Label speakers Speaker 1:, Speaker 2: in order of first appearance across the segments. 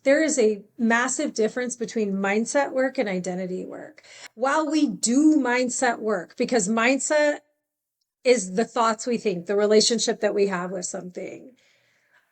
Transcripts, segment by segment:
Speaker 1: there is a massive difference between mindset work and identity work. While we do mindset work, because mindset is the thoughts we think, the relationship that we have with something.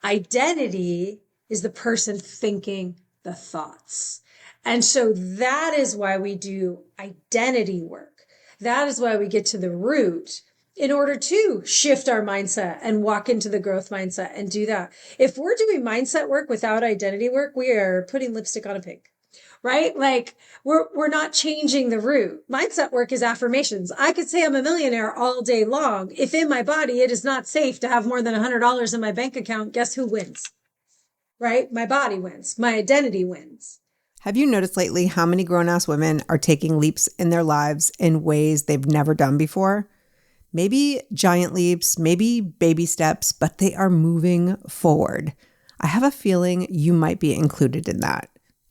Speaker 1: Identity is the person thinking the thoughts. And so that is why we do identity work. That is why we get to the root in order to shift our mindset and walk into the growth mindset and do that. If we're doing mindset work without identity work, we are putting lipstick on a pig. Right? Like we're not changing the root. Mindset work is affirmations. I could say I'm a millionaire all day long. If in my body, it is not safe to have more than $100 in my bank account, guess who wins? Right? My body wins. My identity wins.
Speaker 2: Have you noticed lately how many grown-ass women are taking leaps in their lives in ways they've never done before? Maybe giant leaps, maybe baby steps, but they are moving forward. I have a feeling you might be included in that.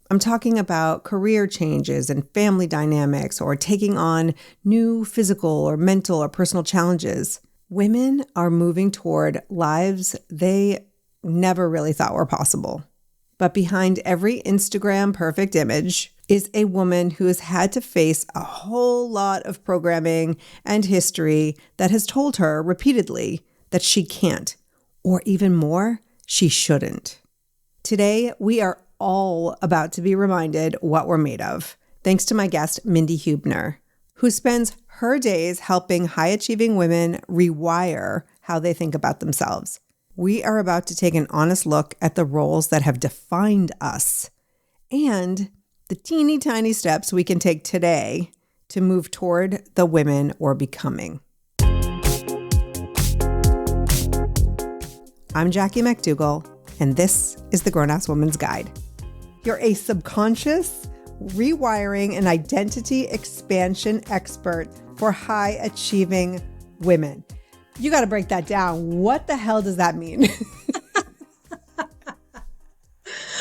Speaker 2: I'm talking about career changes and family dynamics or taking on new physical or mental or personal challenges. Women are moving toward lives they never really thought were possible. But behind every Instagram perfect image is a woman who has had to face a whole lot of programming and history that has told her repeatedly that she can't, or even more, she shouldn't. Today, we are all about to be reminded what we're made of, thanks to my guest, Mindi Huebner, who spends her days helping high-achieving women rewire how they think about themselves. We are about to take an honest look at the roles that have defined us and the teeny tiny steps we can take today to move toward the women we're becoming. I'm Jackie McDougall, and this is the Grown-Ass Woman's Guide. You're a subconscious, rewiring, and identity expansion expert for high-achieving women. You got to break that down. What the hell does that mean?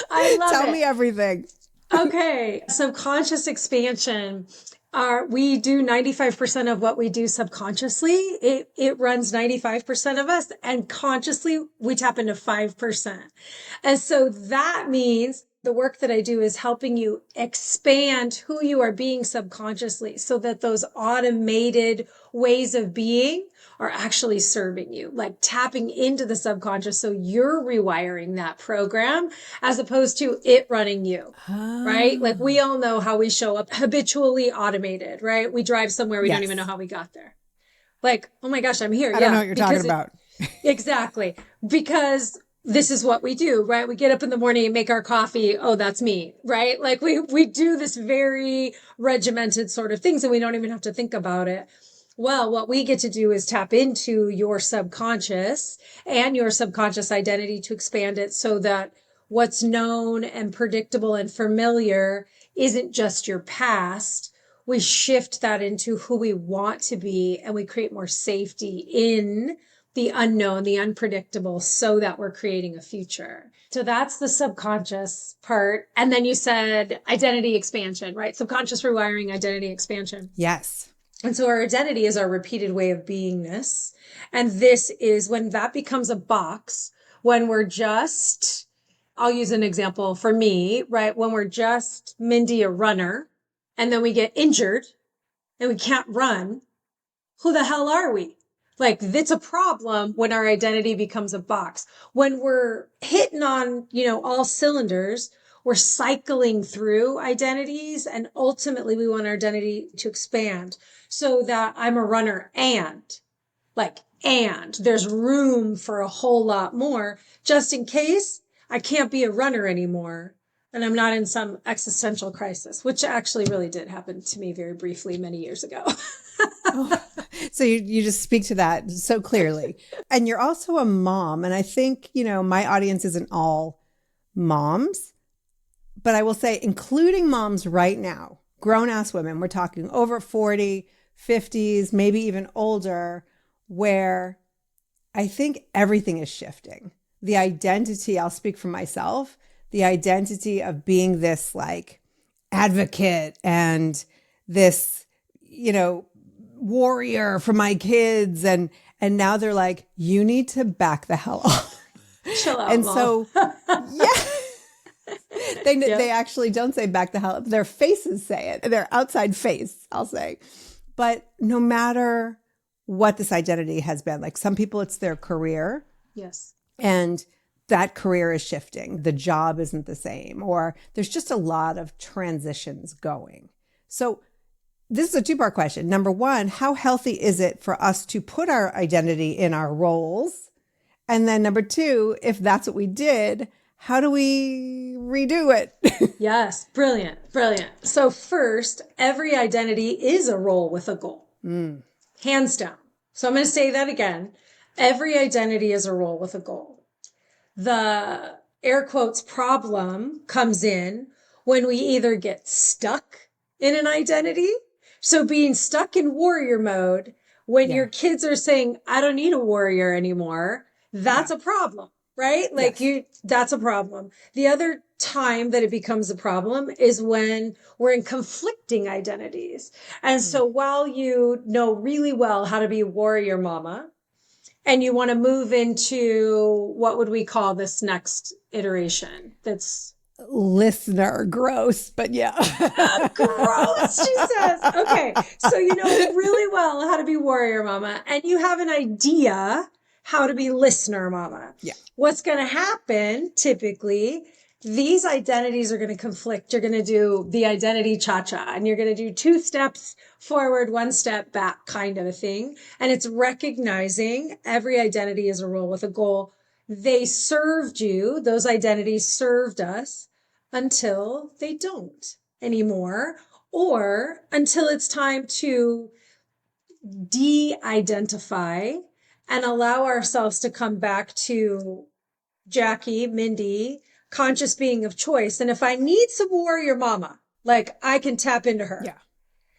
Speaker 1: I love it.
Speaker 2: Tell me everything.
Speaker 1: Okay. Subconscious expansion. We do 95% of what we do subconsciously. It runs 95% of us, and consciously we tap into 5%. And so that means the work that I do is helping you expand who you are being subconsciously so that those automated ways of being are actually serving you, like tapping into the subconscious. So you're rewiring that program as opposed to it running you, right? Like we all know how we show up habitually automated, right? We drive somewhere. We don't even know how we got there. Like, oh my gosh, I'm here.
Speaker 2: I don't know what you're talking about.
Speaker 1: Exactly. Because this is what we do, right? We get up in the morning and make our coffee. Oh, that's me, right? Like we do this very regimented sort of things and we don't even have to think about it. Well, what we get to do is tap into your subconscious and your subconscious identity to expand it so that what's known and predictable and familiar isn't just your past. We shift that into who we want to be and we create more safety in the unknown, the unpredictable, so that we're creating a future. So that's the subconscious part. And then you said identity expansion, right? Subconscious rewiring, identity expansion.
Speaker 2: Yes.
Speaker 1: And so our identity is our repeated way of beingness. And this is when that becomes a box, when we're just, I'll use an example for me, right? When we're just Mindi, a runner, and then we get injured and we can't run, who the hell are we? Like, it's a problem when our identity becomes a box. When we're hitting on, all cylinders, we're cycling through identities, and ultimately we want our identity to expand so that I'm a runner and there's room for a whole lot more just in case I can't be a runner anymore and I'm not in some existential crisis, which actually really did happen to me very briefly many years ago.
Speaker 2: So you just speak to that so clearly. And you're also a mom. And I think, my audience isn't all moms, but I will say, including moms right now, grown-ass women, we're talking over 40, 50s, maybe even older, where I think everything is shifting. The identity, I'll speak for myself, the identity of being this advocate and this, warrior for my kids. And now they're like, you need to back the hell off.
Speaker 1: Chill out,
Speaker 2: and
Speaker 1: Mom.
Speaker 2: So, yeah, They actually don't say back the hell up. Their faces say it. Their outside face, I'll say. But no matter what this identity has been, like some people, it's their career.
Speaker 1: Yes.
Speaker 2: And that career is shifting. The job isn't the same, or there's just a lot of transitions going. So this is a two-part question. Number one, how healthy is it for us to put our identity in our roles? And then number two, if that's what we did, how do we redo it?
Speaker 1: Yes. Brilliant. Brilliant. So first, every identity is a role with a goal. Hands down. So I'm going to say that again. Every identity is a role with a goal. The air quotes problem comes in when we either get stuck in an identity. So being stuck in warrior mode, when your kids are saying, I don't need a warrior anymore, that's a problem, right? Like that's a problem. The other time that it becomes a problem is when we're in conflicting identities. And so while you know really well how to be a warrior mama, and you want to move into what would we call this next iteration? That's
Speaker 2: listener. Gross, but yeah.
Speaker 1: Gross, she says. Okay. So you know really well how to be warrior mama, and you have an idea how to be listener mama.
Speaker 2: Yeah.
Speaker 1: What's going to happen typically, these identities are going to conflict. You're going to do the identity cha-cha, and you're going to do 2 steps forward, 1 step back kind of a thing. And it's recognizing every identity is a role with a goal. They served you. Those identities served us until they don't anymore, or until it's time to de-identify and allow ourselves to come back to Jackie, Mindi, conscious being of choice. And if I need some warrior mama, like I can tap into her.
Speaker 2: Yeah.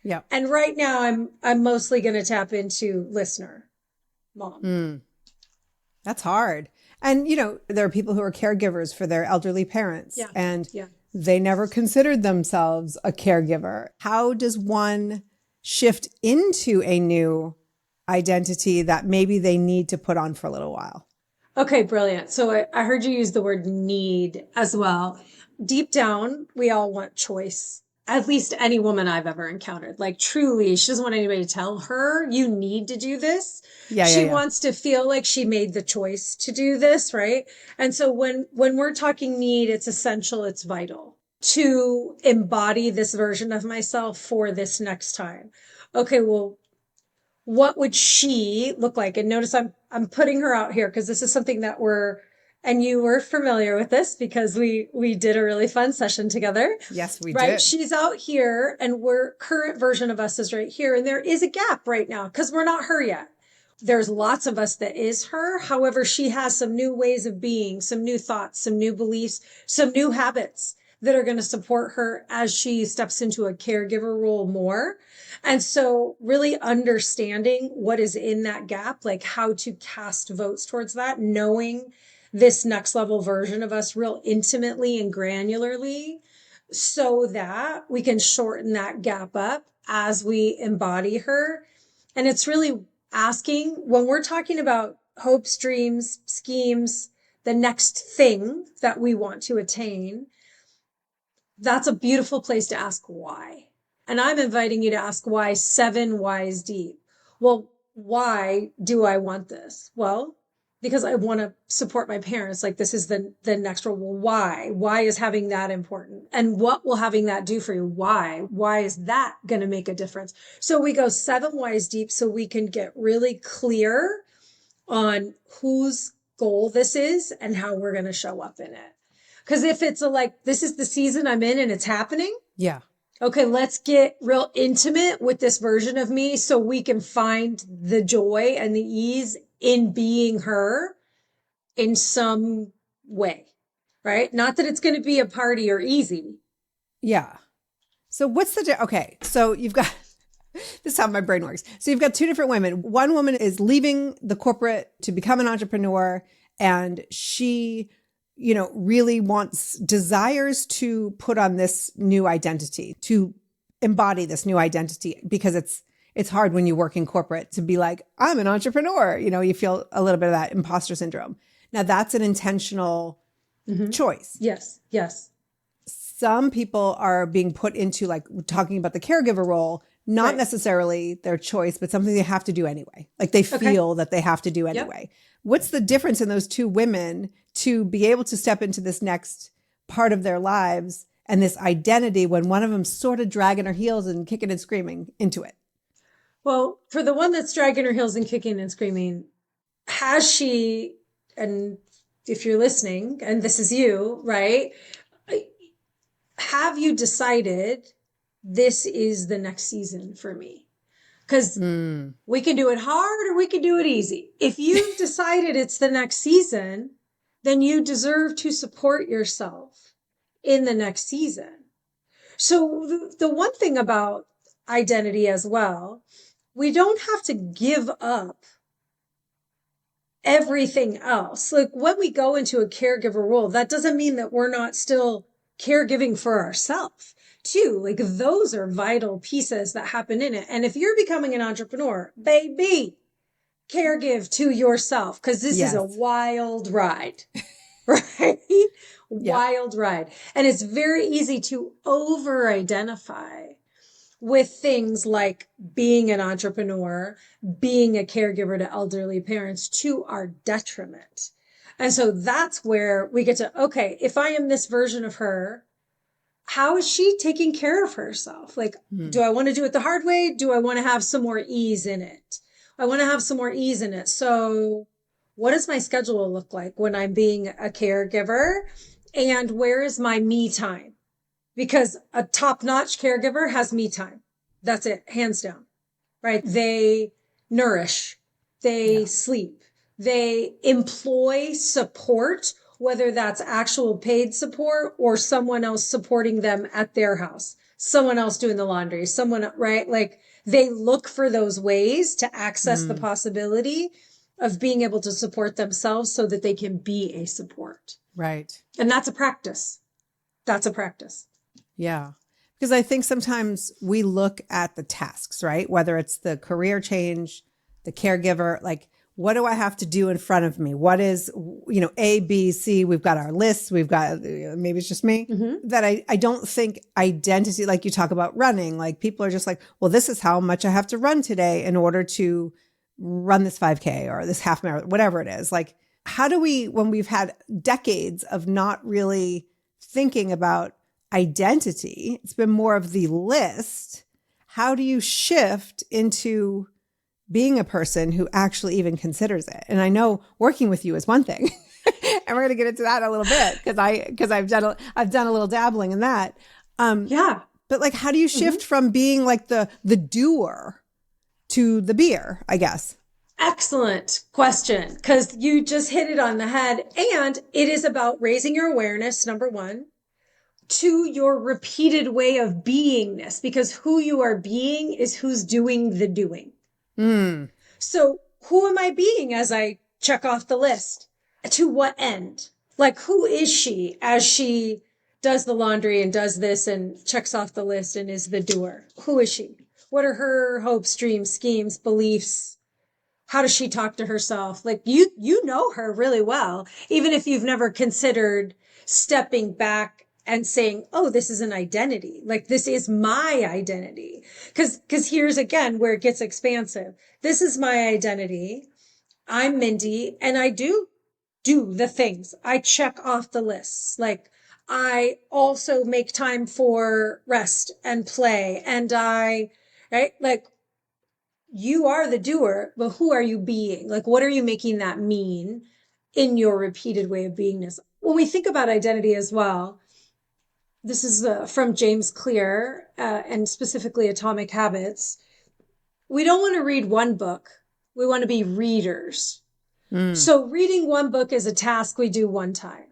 Speaker 2: Yeah.
Speaker 1: And right now I'm mostly going to tap into listener mom.
Speaker 2: That's hard. And, you know, there are people who are caregivers for their elderly parents and they never considered themselves a caregiver. How does one shift into a new identity that maybe they need to put on for a little while?
Speaker 1: Okay, brilliant. So I heard you use the word need as well. Deep down, we all want choice. At least any woman I've ever encountered. Like truly, she doesn't want anybody to tell her, you need to do this. She wants to feel like she made the choice to do this, right? And so when we're talking need, it's essential, it's vital to embody this version of myself for this next time. Okay, well, what would she look like? And notice I'm putting her out here because this is something that and you were familiar with this because we did a really fun session together.
Speaker 2: Yes, we
Speaker 1: right?
Speaker 2: did.
Speaker 1: She's out here and current version of us is right here. And there is a gap right now because we're not her yet. There's lots of us that is her. However, she has some new ways of being, some new thoughts, some new beliefs, some new habits that are going to support her as she steps into a caregiver role more. And so really understanding what is in that gap, like how to cast votes towards that, knowing this next level version of us real intimately and granularly so that we can shorten that gap up as we embody her. And it's really asking when we're talking about hopes, dreams, schemes, the next thing that we want to attain, that's a beautiful place to ask why. And I'm inviting you to ask why 7 whys deep. Well, why do I want this? Well, because I want to support my parents. Like this is the next role. Well, why? Why is having that important? And what will having that do for you? Why? Why is that going to make a difference? So we go 7 whys deep so we can get really clear on whose goal this is and how we're going to show up in it. Because if it's this is the season I'm in and it's happening.
Speaker 2: Yeah.
Speaker 1: Okay, let's get real intimate with this version of me so we can find the joy and the ease in being her in some way, right? Not that it's going to be a party or easy.
Speaker 2: Yeah. So what's okay, so you've got, this is how my brain works. So you've got 2 different women. One woman is leaving the corporate to become an entrepreneur, and she, you know, really desires to put on this new identity, to embody this new identity, because it's hard when you work in corporate to be like, I'm an entrepreneur. You know, you feel a little bit of that imposter syndrome. Now that's an intentional choice.
Speaker 1: Yes. Yes.
Speaker 2: some people are being put into, like, talking about the caregiver role, not
Speaker 1: Right.
Speaker 2: necessarily their choice, but something they have to do anyway. Like they
Speaker 1: Okay.
Speaker 2: feel that they have to do
Speaker 1: Yep.
Speaker 2: anyway. What's the difference in those two women to be able to step into this next part of their lives and this identity when one of them's sort of dragging her heels and kicking and screaming into it?
Speaker 1: Well, for the one that's dragging her heels and kicking and screaming, has she, and if you're listening, and this is you, right? Have you decided this is the next season for me? Because we can do it hard or we can do it easy. If you've decided it's the next season, then you deserve to support yourself in the next season. So the one thing about identity as well, we don't have to give up everything else. Like when we go into a caregiver role, that doesn't mean that we're not still caregiving for ourselves too. Like those are vital pieces that happen in it. And if you're becoming an entrepreneur, baby, caregive to yourself because this is a
Speaker 2: Yes.
Speaker 1: wild ride, right? Wild ride. And it's very easy to over identify with things like being an entrepreneur, being a caregiver to elderly parents to our detriment. And so that's where we get to, okay, if I am this version of her, how is she taking care of herself? Like, do I want to do it the hard way? Do I want to have some more ease in it? I want to have some more ease in it. So what does my schedule look like when I'm being a caregiver? And where is my me time? Because a top-notch caregiver has me time. That's it, hands down, right? They nourish, they sleep, they employ support, whether that's actual paid support or someone else supporting them at their house, someone else doing the laundry, someone, right? Like they look for those ways to access the possibility of being able to support themselves so that they can be a support.
Speaker 2: Right.
Speaker 1: And that's a practice. That's a practice.
Speaker 2: Yeah. Because I think sometimes we look at the tasks, right? Whether it's the career change, the caregiver, like, what do I have to do in front of me? What is, A, B, C, we've got our lists. We've got, maybe it's just me that I don't think identity, like you talk about running, like people are just like, well, this is how much I have to run today in order to run this 5K or this half marathon, whatever it is. Like, how do we, when we've had decades of not really thinking about identity, it's been more of the list. How do you shift into being a person who actually even considers it? And I know working with you is one thing, and we're going to get into that in a little bit because I've done a little dabbling in that. But like, how do you shift from being like the doer to the beer, I guess?
Speaker 1: Excellent question, because you just hit it on the head. And it is about raising your awareness, number one, to your repeated way of beingness, because who you are being is who's doing the doing. So who am I being as I check off the list? To what end? Like, who is she as she does the laundry and does this and checks off the list and is the doer? Who is she? What are her hopes, dreams, schemes, beliefs? How does she talk to herself? Like you know her really well, even if you've never considered stepping back and saying, oh, this is an identity. Like this is my identity. Cause here's again where it gets expansive. This is my identity. I'm Mindi and I do the things. I check off the lists. Like I also make time for rest and play. And right? Like you are the doer, but who are you being? Like, what are you making that mean in your repeated way of beingness? When we think about identity as well, this is from James Clear and specifically Atomic Habits. We don't want to read one book. We want to be readers. So reading one book is a task we do one time.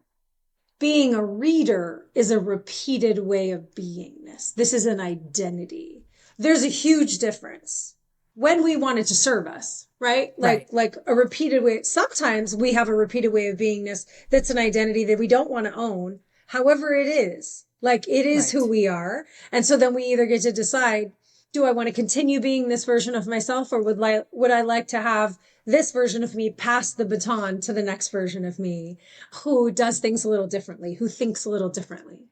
Speaker 1: Being a reader is a repeated way of beingness. This is an identity. There's a huge difference when we want it to serve us, right? Like a repeated way. Sometimes we have a repeated way of beingness that's an identity that we don't want to own. However, it is like it is who we are. And so then we either get to decide, do I want to continue being this version of myself, or would I like to have this version of me pass the baton to the next version of me who does things a little differently, who thinks a little differently?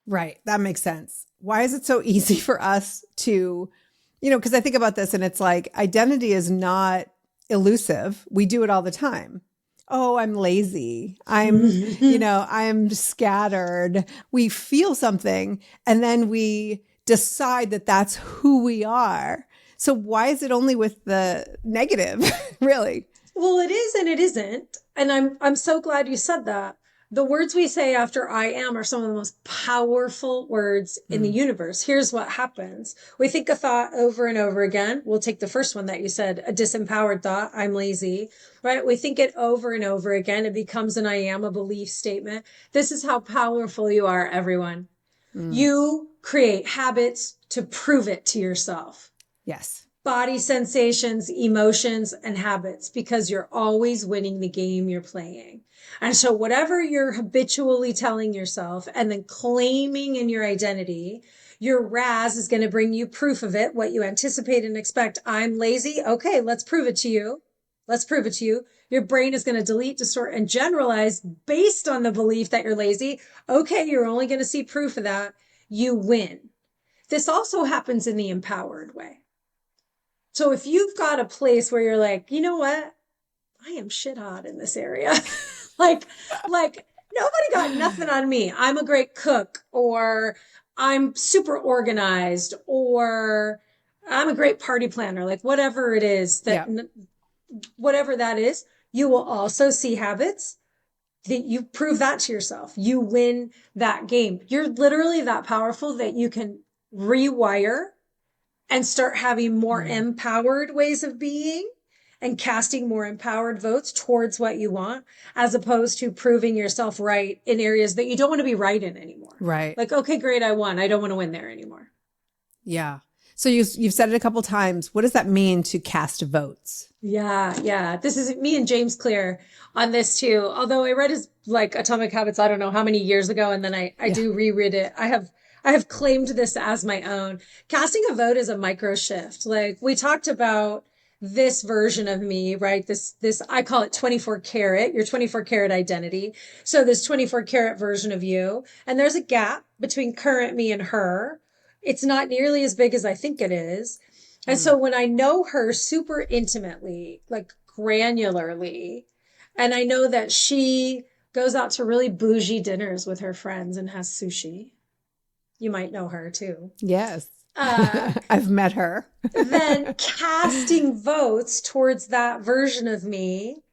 Speaker 2: Right. That makes sense. Why is it so easy for us to, because I think about this and it's like identity is not elusive. We do it all the time. Oh, I'm lazy. I'm scattered. We feel something and then we decide that that's who we are. So why is it only with the negative, really?
Speaker 1: Well, it is and it isn't. And I'm so glad you said that. The words we say after I am are some of the most powerful words in the universe. Here's what happens. We think a thought over and over again. We'll take the first one that you said, a disempowered thought, I'm lazy, right? We think it over and over again. It becomes an I am, a belief statement. This is how powerful you are, everyone. You create habits to prove it to yourself.
Speaker 2: Yes.
Speaker 1: Body sensations, emotions, and habits, because you're always winning the game you're playing. And so whatever you're habitually telling yourself and then claiming in your identity, your RAS is going to bring you proof of it, what you anticipate and expect. I'm lazy. Okay, let's prove it to you. Let's prove it to you. Your brain is going to delete, distort, and generalize based on the belief that you're lazy. Okay, you're only going to see proof of that. You win. This also happens in the empowered way. So if you've got a place where you're like, you know what? I am shit hot in this area. like nobody got nothing on me. I'm a great cook, or I'm super organized, or I'm a great party planner, like whatever it is whatever that is, you will also see habits that you prove that to yourself. You win that game. You're literally that powerful that you can rewire and start having more empowered ways of being and casting more empowered votes towards what you want, as opposed to proving yourself right in areas that you don't want to be right in anymore.
Speaker 2: Right.
Speaker 1: Like, okay, great, I won. I don't want to win there anymore.
Speaker 2: Yeah. So you've said it a couple times. What does that mean to cast votes?
Speaker 1: Yeah. This is me and James Clear on this too. Although I read his Atomic Habits, I don't know how many years ago, and then I do reread it. I have claimed this as my own. Casting a vote is a micro shift. Like we talked about this version of me, right? This, I call it 24 karat, your 24 karat identity. So this 24 karat version of you, and there's a gap between current me and her. It's not nearly as big as I think it is. And so when I know her super intimately, like granularly, and I know that she goes out to really bougie dinners with her friends and has sushi. You might know her too.
Speaker 2: Yes. I've met her.
Speaker 1: Then casting votes towards that version of me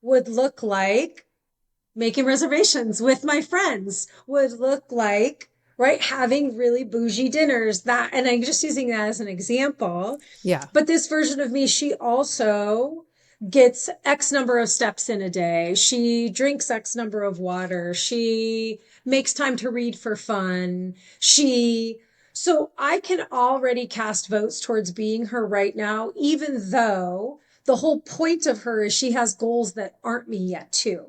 Speaker 1: would look like making reservations with my friends, would look like, right, having really bougie dinners. That, and I'm just using that as an example.
Speaker 2: Yeah.
Speaker 1: But this version of me, she also gets X number of steps in a day. She drinks X number of water. She makes time to read for fun. So I can already cast votes towards being her right now, even though the whole point of her is she has goals that aren't me yet too.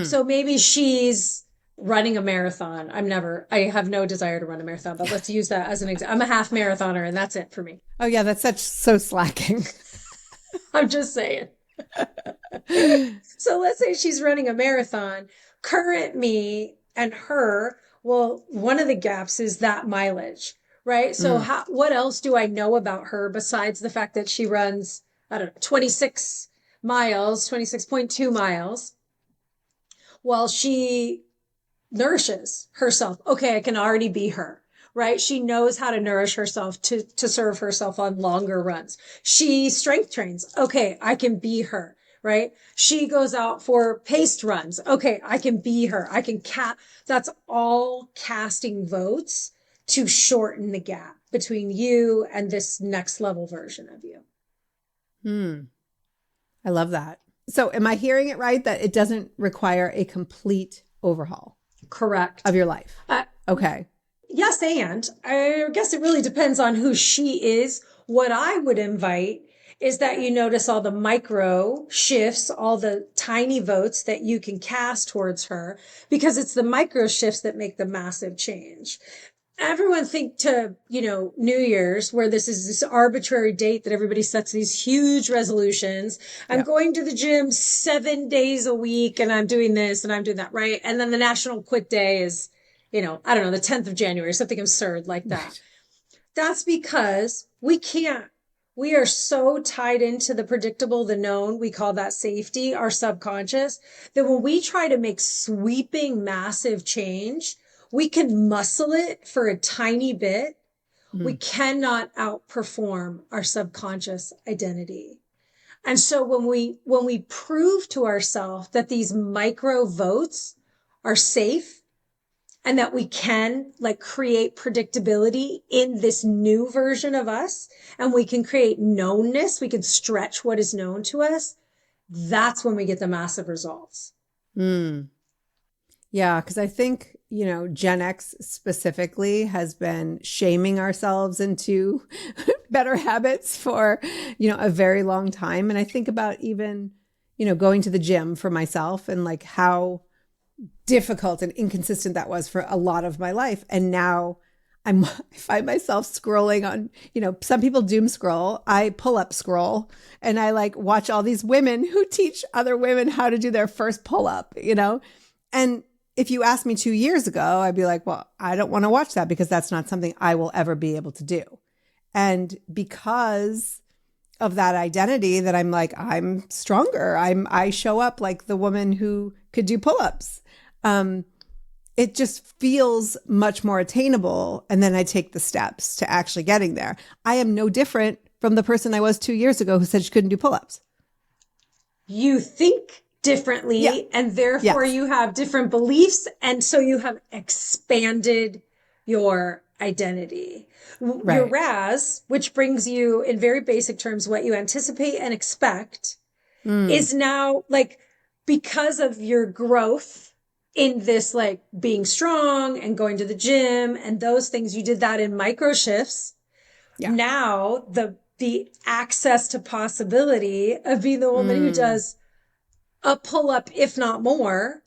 Speaker 1: So maybe she's running a marathon. I have no desire to run a marathon, but let's use that as an example. I'm a half marathoner and that's it for me.
Speaker 2: Oh yeah, that's so slacking.
Speaker 1: I'm just saying. So let's say she's running a marathon. Current me and her, well, one of the gaps is that mileage, right? So what else do I know about her besides the fact that she runs, I don't know, 26 miles, 26.2 miles, while she nourishes herself. Okay, I can already be her, right? She knows how to nourish herself to serve herself on longer runs. She strength trains. Okay, I can be her, right? She goes out for paced runs. Okay, I can be her. That's all casting votes to shorten the gap between you and this next level version of you.
Speaker 2: I love that. So am I hearing it right that it doesn't require a complete overhaul?
Speaker 1: Correct.
Speaker 2: Of your life? Okay.
Speaker 1: Yes, and I guess it really depends on who she is. What I would invite is that you notice all the micro shifts, all the tiny votes that you can cast towards her, because it's the micro shifts that make the massive change. Everyone think to, New Year's, where this is this arbitrary date that everybody sets these huge resolutions. I'm going to the gym 7 days a week and I'm doing this and I'm doing that, right? And then the national quit day is I don't know, the 10th of January, something absurd like that.
Speaker 2: Right.
Speaker 1: That's because we can't. We are so tied into the predictable, the known, we call that safety, our subconscious, that when we try to make sweeping, massive change, we can muscle it for a tiny bit. We
Speaker 2: Mm.
Speaker 1: cannot outperform our subconscious identity. And so when we prove to ourselves that these micro votes are safe and that we can like create predictability in this new version of us and we can create knownness, we can stretch what is known to us, that's when we get the massive results.
Speaker 2: Mm. Yeah, because I think, Gen X specifically has been shaming ourselves into better habits for, a very long time. And I think about even, going to the gym for myself and like how difficult and inconsistent that was for a lot of my life. And now I find myself scrolling on, some people doom scroll. I pull up scroll and I like watch all these women who teach other women how to do their first pull up, and if you asked me 2 years ago, I'd be like, well, I don't want to watch that because that's not something I will ever be able to do. And because of that identity that I'm like, I'm stronger. I show up like the woman who could do pull-ups. It just feels much more attainable. And then I take the steps to actually getting there. I am no different from the person I was 2 years ago who said she couldn't do pull-ups.
Speaker 1: You think
Speaker 2: Yeah.
Speaker 1: differently and therefore
Speaker 2: Yes.
Speaker 1: you have different beliefs. And so you have expanded your identity. Your
Speaker 2: Right.
Speaker 1: RAS, which brings you in very basic terms, what you anticipate and expect,
Speaker 2: Mm.
Speaker 1: is now like because of your growth in this, like being strong and going to the gym and those things, you did that in micro shifts.
Speaker 2: Yeah.
Speaker 1: Now the access to possibility of being the woman who
Speaker 2: Mm.
Speaker 1: does a pull up, if not more,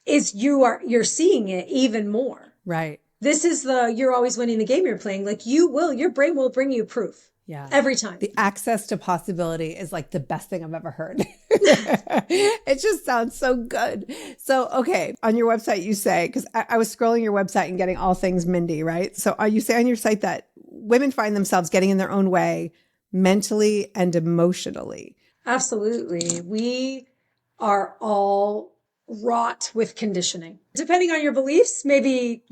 Speaker 1: is you're seeing it even more.
Speaker 2: Right.
Speaker 1: This is you're always winning the game you're playing. Like your brain will bring you proof
Speaker 2: Yeah.
Speaker 1: every time.
Speaker 2: The access to possibility is like the best thing I've ever heard. It just sounds so good. So, okay, on your website, you say, because I was scrolling your website and getting all things Mindi, right? So you say on your site that women find themselves getting in their own way mentally and emotionally.
Speaker 1: Absolutely. We are all wrought with conditioning. Depending on your beliefs, maybe,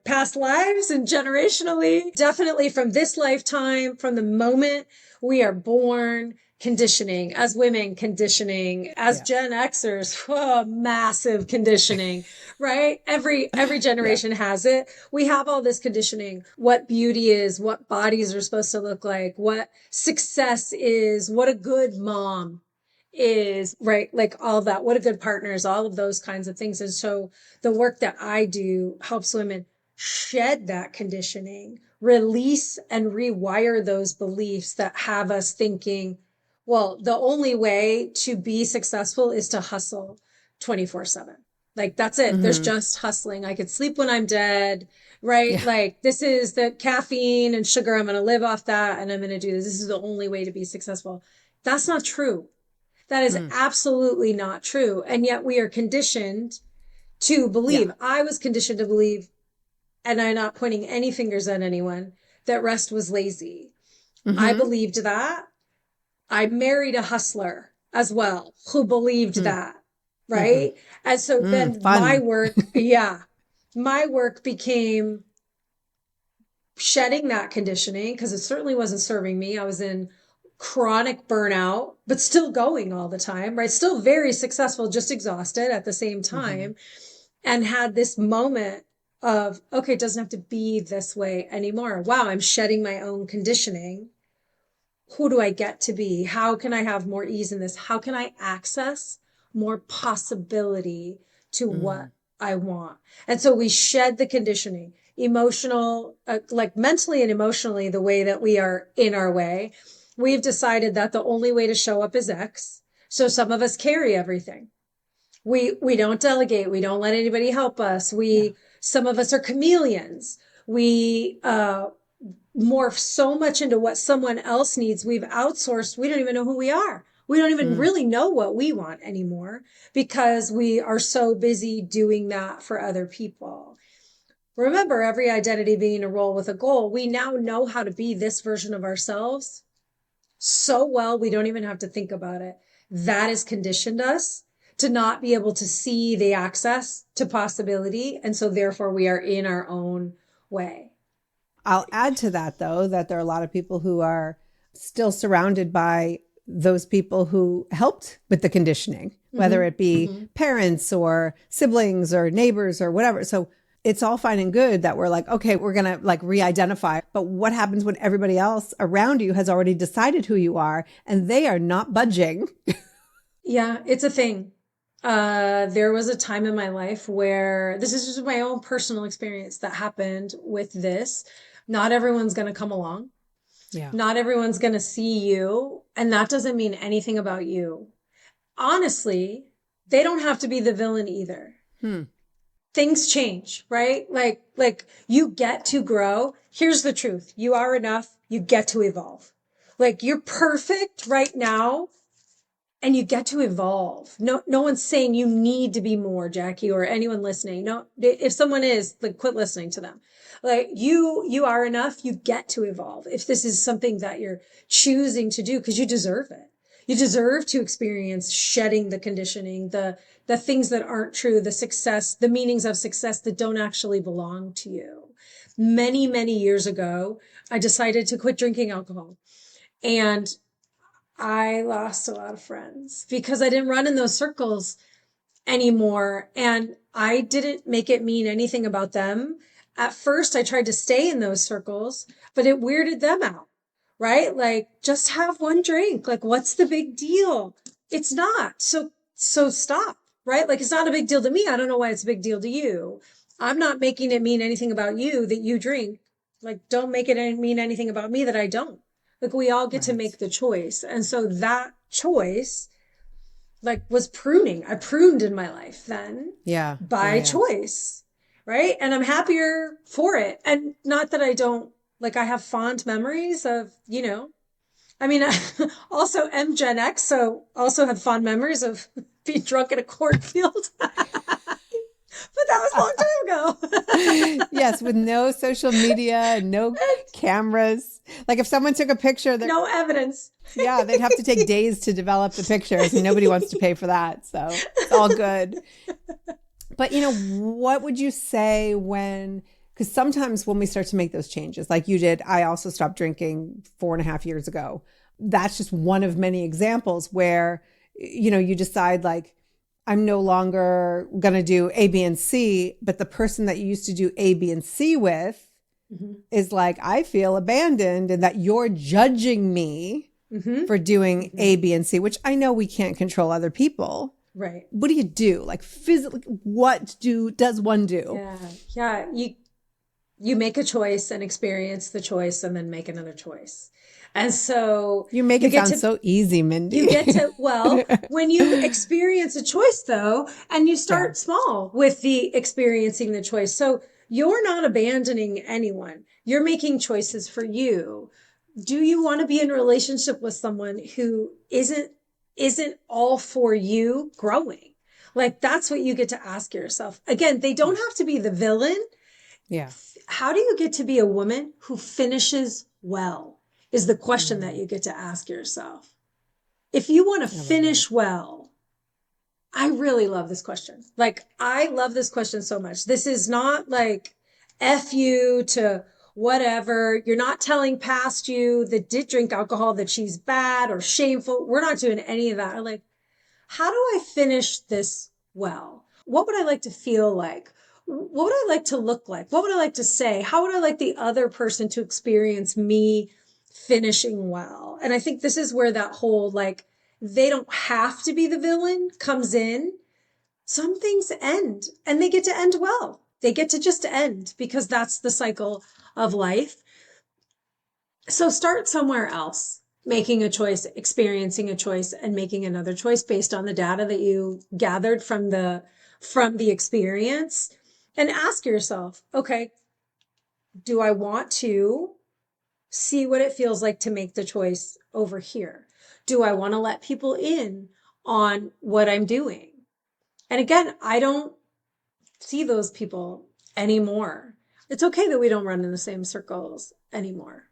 Speaker 1: past lives and generationally, definitely from this lifetime, from the moment we are born, conditioning as women, conditioning as
Speaker 2: Yeah.
Speaker 1: Gen Xers, massive conditioning, right? Every
Speaker 2: Yeah.
Speaker 1: generation has it. We have all this conditioning, what beauty is, what bodies are supposed to look like, what success is, what a good mom is, right? Like all that, what a good partner is, all of those kinds of things. And so the work that I do helps women shed that conditioning, release and rewire those beliefs that have us thinking, well, the only way to be successful is to hustle 24/7. Like that's it. There's
Speaker 2: Mm-hmm.
Speaker 1: just hustling. I could sleep when I'm dead, right?
Speaker 2: Yeah.
Speaker 1: Like this is the caffeine and sugar. I'm going to live off that and I'm going to do this. This is the only way to be successful. That's not true. That is
Speaker 2: Mm.
Speaker 1: absolutely not true. And yet we are conditioned to
Speaker 2: Yeah.
Speaker 1: believe. I was conditioned to believe, and I'm not pointing any fingers at anyone, that rest was lazy. I
Speaker 2: Mm-hmm.
Speaker 1: believed that. I married a hustler as well who believed
Speaker 2: Mm.
Speaker 1: that.
Speaker 2: Mm-hmm.
Speaker 1: Right. And so
Speaker 2: Mm.
Speaker 1: then my
Speaker 2: Fun.
Speaker 1: work, my work became shedding that conditioning because it certainly wasn't serving me. I was in chronic burnout, but still going all the time, right? Still very successful, just exhausted at the same
Speaker 2: Mm-hmm.
Speaker 1: time. And had this moment of, okay, it doesn't have to be this way anymore. Wow, I'm shedding my own conditioning. Who do I get to be? How can I have more ease in this? How can I access more possibility to
Speaker 2: Mm.
Speaker 1: what I want? And so we shed the conditioning, emotional, like mentally and emotionally, the way that we are in our way. We've decided that the only way to show up is X. So some of us carry everything. We don't delegate. We don't let anybody help us.
Speaker 2: Yeah.
Speaker 1: Some of us are chameleons. We morph so much into what someone else needs. We've outsourced. We don't even know who we are. We don't even
Speaker 2: Mm.
Speaker 1: really know what we want anymore because we are so busy doing that for other people. Remember, every identity being a role with a goal, we now know how to be this version of ourselves so well, we don't even have to think about it. That has conditioned us to not be able to see the access to possibility. And so therefore we are in our own way.
Speaker 2: I'll add to that, though, that there are a lot of people who are still surrounded by those people who helped with the conditioning, whether
Speaker 1: Mm-hmm.
Speaker 2: it be
Speaker 1: Mm-hmm.
Speaker 2: parents or siblings or neighbors or whatever. So it's all fine and good that we're like, okay, we're going to like re-identify. But what happens when everybody else around you has already decided who you are and they are not budging?
Speaker 1: Yeah, it's a thing. There was a time in my life where this is just my own personal experience that happened with this. Not everyone's going to come along.
Speaker 2: Yeah.
Speaker 1: Not everyone's going to see you. And that doesn't mean anything about you. Honestly, they don't have to be the villain either.
Speaker 2: Hmm.
Speaker 1: Things change, right? Like you get to grow. Here's the truth. You are enough. You get to evolve. Like you're perfect right now and you get to evolve. No one's saying you need to be more, Jackie, or anyone listening. No, if someone is, like, quit listening to them. Like you are enough. You get to evolve. If this is something that you're choosing to do, because you deserve it. You deserve to experience shedding the conditioning, the things that aren't true, the success, the meanings of success that don't actually belong to you. Many, many years ago, I decided to quit drinking alcohol. And I lost a lot of friends because I didn't run in those circles anymore. And I didn't make it mean anything about them. At first, I tried to stay in those circles, but it weirded them out, right? Like, just have one drink. Like, what's the big deal? It's not. So stop, right? Like, it's not a big deal to me. I don't know why it's a big deal to you. I'm not making it mean anything about you that you drink. Like, don't make it mean anything about me that I don't. Like, we all get to
Speaker 2: Right.
Speaker 1: make the choice. And so that choice, like, was pruning. I pruned in my life then
Speaker 2: Yeah. Yeah.
Speaker 1: by
Speaker 2: Yeah.
Speaker 1: choice, right? And I'm happier for it. And not that I don't, like, I have fond memories of, I mean, I also am Gen X, so also have fond memories of being drunk in a cornfield. But that was a long time ago.
Speaker 2: Yes, with no social media, no cameras. Like if someone took a picture,
Speaker 1: No evidence.
Speaker 2: yeah, they'd have to take days to develop the pictures, and nobody wants to pay for that. So it's all good. But what would you say when? Because sometimes when we start to make those changes, like you did, I also stopped drinking 4.5 years ago. That's just one of many examples where you decide like I'm no longer going to do A, B, and C, but the person that you used to do A, B, and C with
Speaker 1: Mm-hmm.
Speaker 2: is like, I feel abandoned and that you're judging me
Speaker 1: Mm-hmm.
Speaker 2: for doing
Speaker 1: Mm-hmm.
Speaker 2: A, B, and C, which I know we can't control other people.
Speaker 1: Right.
Speaker 2: What do you do? Like physically, does one do?
Speaker 1: Yeah. Yeah. You make a choice and experience the choice and then make another choice. And so
Speaker 2: You make
Speaker 1: you
Speaker 2: it
Speaker 1: get
Speaker 2: sound
Speaker 1: to
Speaker 2: so easy,
Speaker 1: you
Speaker 2: Mindy.
Speaker 1: get to, well, when you experience a choice though, and you
Speaker 2: Yeah.
Speaker 1: start small with the experiencing the choice. So you're not abandoning anyone. You're making choices for you. Do you want to be in a relationship with someone who isn't all for you growing? Like that's what you get to ask yourself. Again, they don't
Speaker 2: Yeah.
Speaker 1: have to be the villain.
Speaker 2: Yeah.
Speaker 1: How do you get to be a woman who finishes well? Is the question that
Speaker 2: Mm,
Speaker 1: you get to ask yourself. If you want to
Speaker 2: I love that.
Speaker 1: finish well, I really love this question. Like, I love this question so much. This is not like F you to whatever. You're not telling past you that did drink alcohol that she's bad or shameful. We're not doing any of that. I'm like, how do I finish this well? What would I like to feel like? What would I like to look like? What would I like to say? How would I like the other person to experience me finishing well? And I think this is where that whole, like, they don't have to be the villain comes in. Some things end and they get to end well. They get to just end because that's the cycle of life. So start somewhere else, making a choice, experiencing a choice, and making another choice based on the data that you gathered from the experience. And ask yourself, okay, do I want to see what it feels like to make the choice over here? Do I want to let people in on what I'm doing? And again, I don't see those people anymore. It's okay that we don't run in the same circles anymore.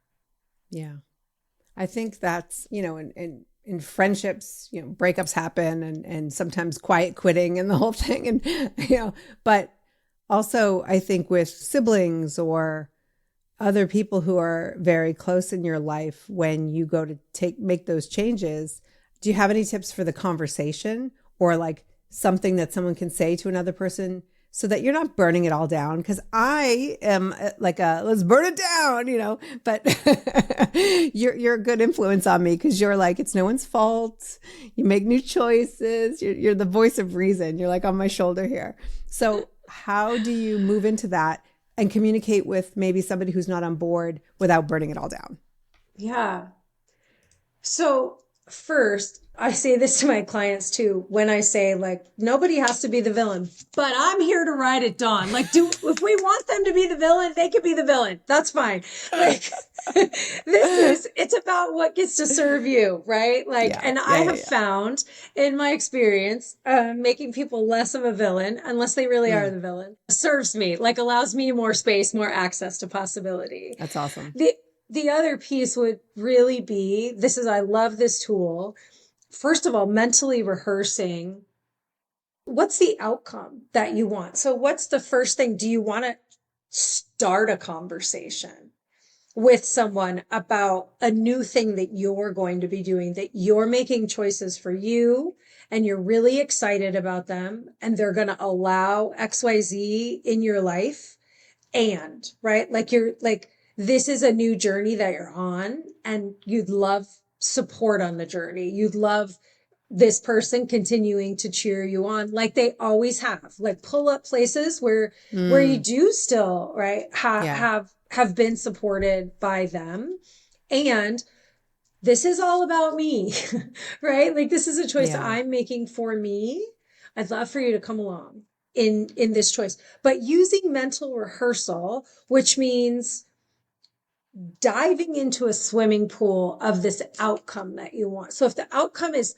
Speaker 2: Yeah. I think that's, in friendships, breakups happen and sometimes quiet quitting and the whole thing. And, but also I think with siblings or other people who are very close in your life, when you go to make those changes, do you have any tips for the conversation or like something that someone can say to another person so that you're not burning it all down? Because I am like let's burn it down, but you're a good influence on me because you're like, it's no one's fault. You make new choices. You're the voice of reason. You're like on my shoulder here. So how do you move into that and communicate with maybe somebody who's not on board without burning it all down?
Speaker 1: Yeah. So first, I say this to my clients too, when I say like, nobody has to be the villain, but I'm here to ride at dawn. Like, if we want them to be the villain, they can be the villain. That's fine. Like, it's about what gets to serve you, right? Like,
Speaker 2: Yeah.
Speaker 1: and I
Speaker 2: Yeah. Yeah.
Speaker 1: have
Speaker 2: Yeah.
Speaker 1: found in my experience, making people less of a villain, unless they really are
Speaker 2: Mm,
Speaker 1: the villain, serves me, like allows me more space, more access to possibility.
Speaker 2: that's awesome.
Speaker 1: The other piece would really be, I love this tool. First of all, mentally rehearsing what's the outcome that you want. So what's the first thing? Do you want to start a conversation with someone about a new thing that you're going to be doing, that you're making choices for you and you're really excited about them and they're going to allow XYZ in your life? And right, like you're like, this is a new journey that you're on and you'd love support on the journey. You'd love this person continuing to cheer you on like they always have, like pull up places where you
Speaker 2: Mm,
Speaker 1: do still, right,
Speaker 2: yeah.
Speaker 1: have been supported by them. And this is all about me. Right, like this is a choice that
Speaker 2: Yeah.
Speaker 1: I'm making for me. I'd love for you to come along in this choice, but using mental rehearsal, which means diving into a swimming pool of this outcome that you want. So if the outcome is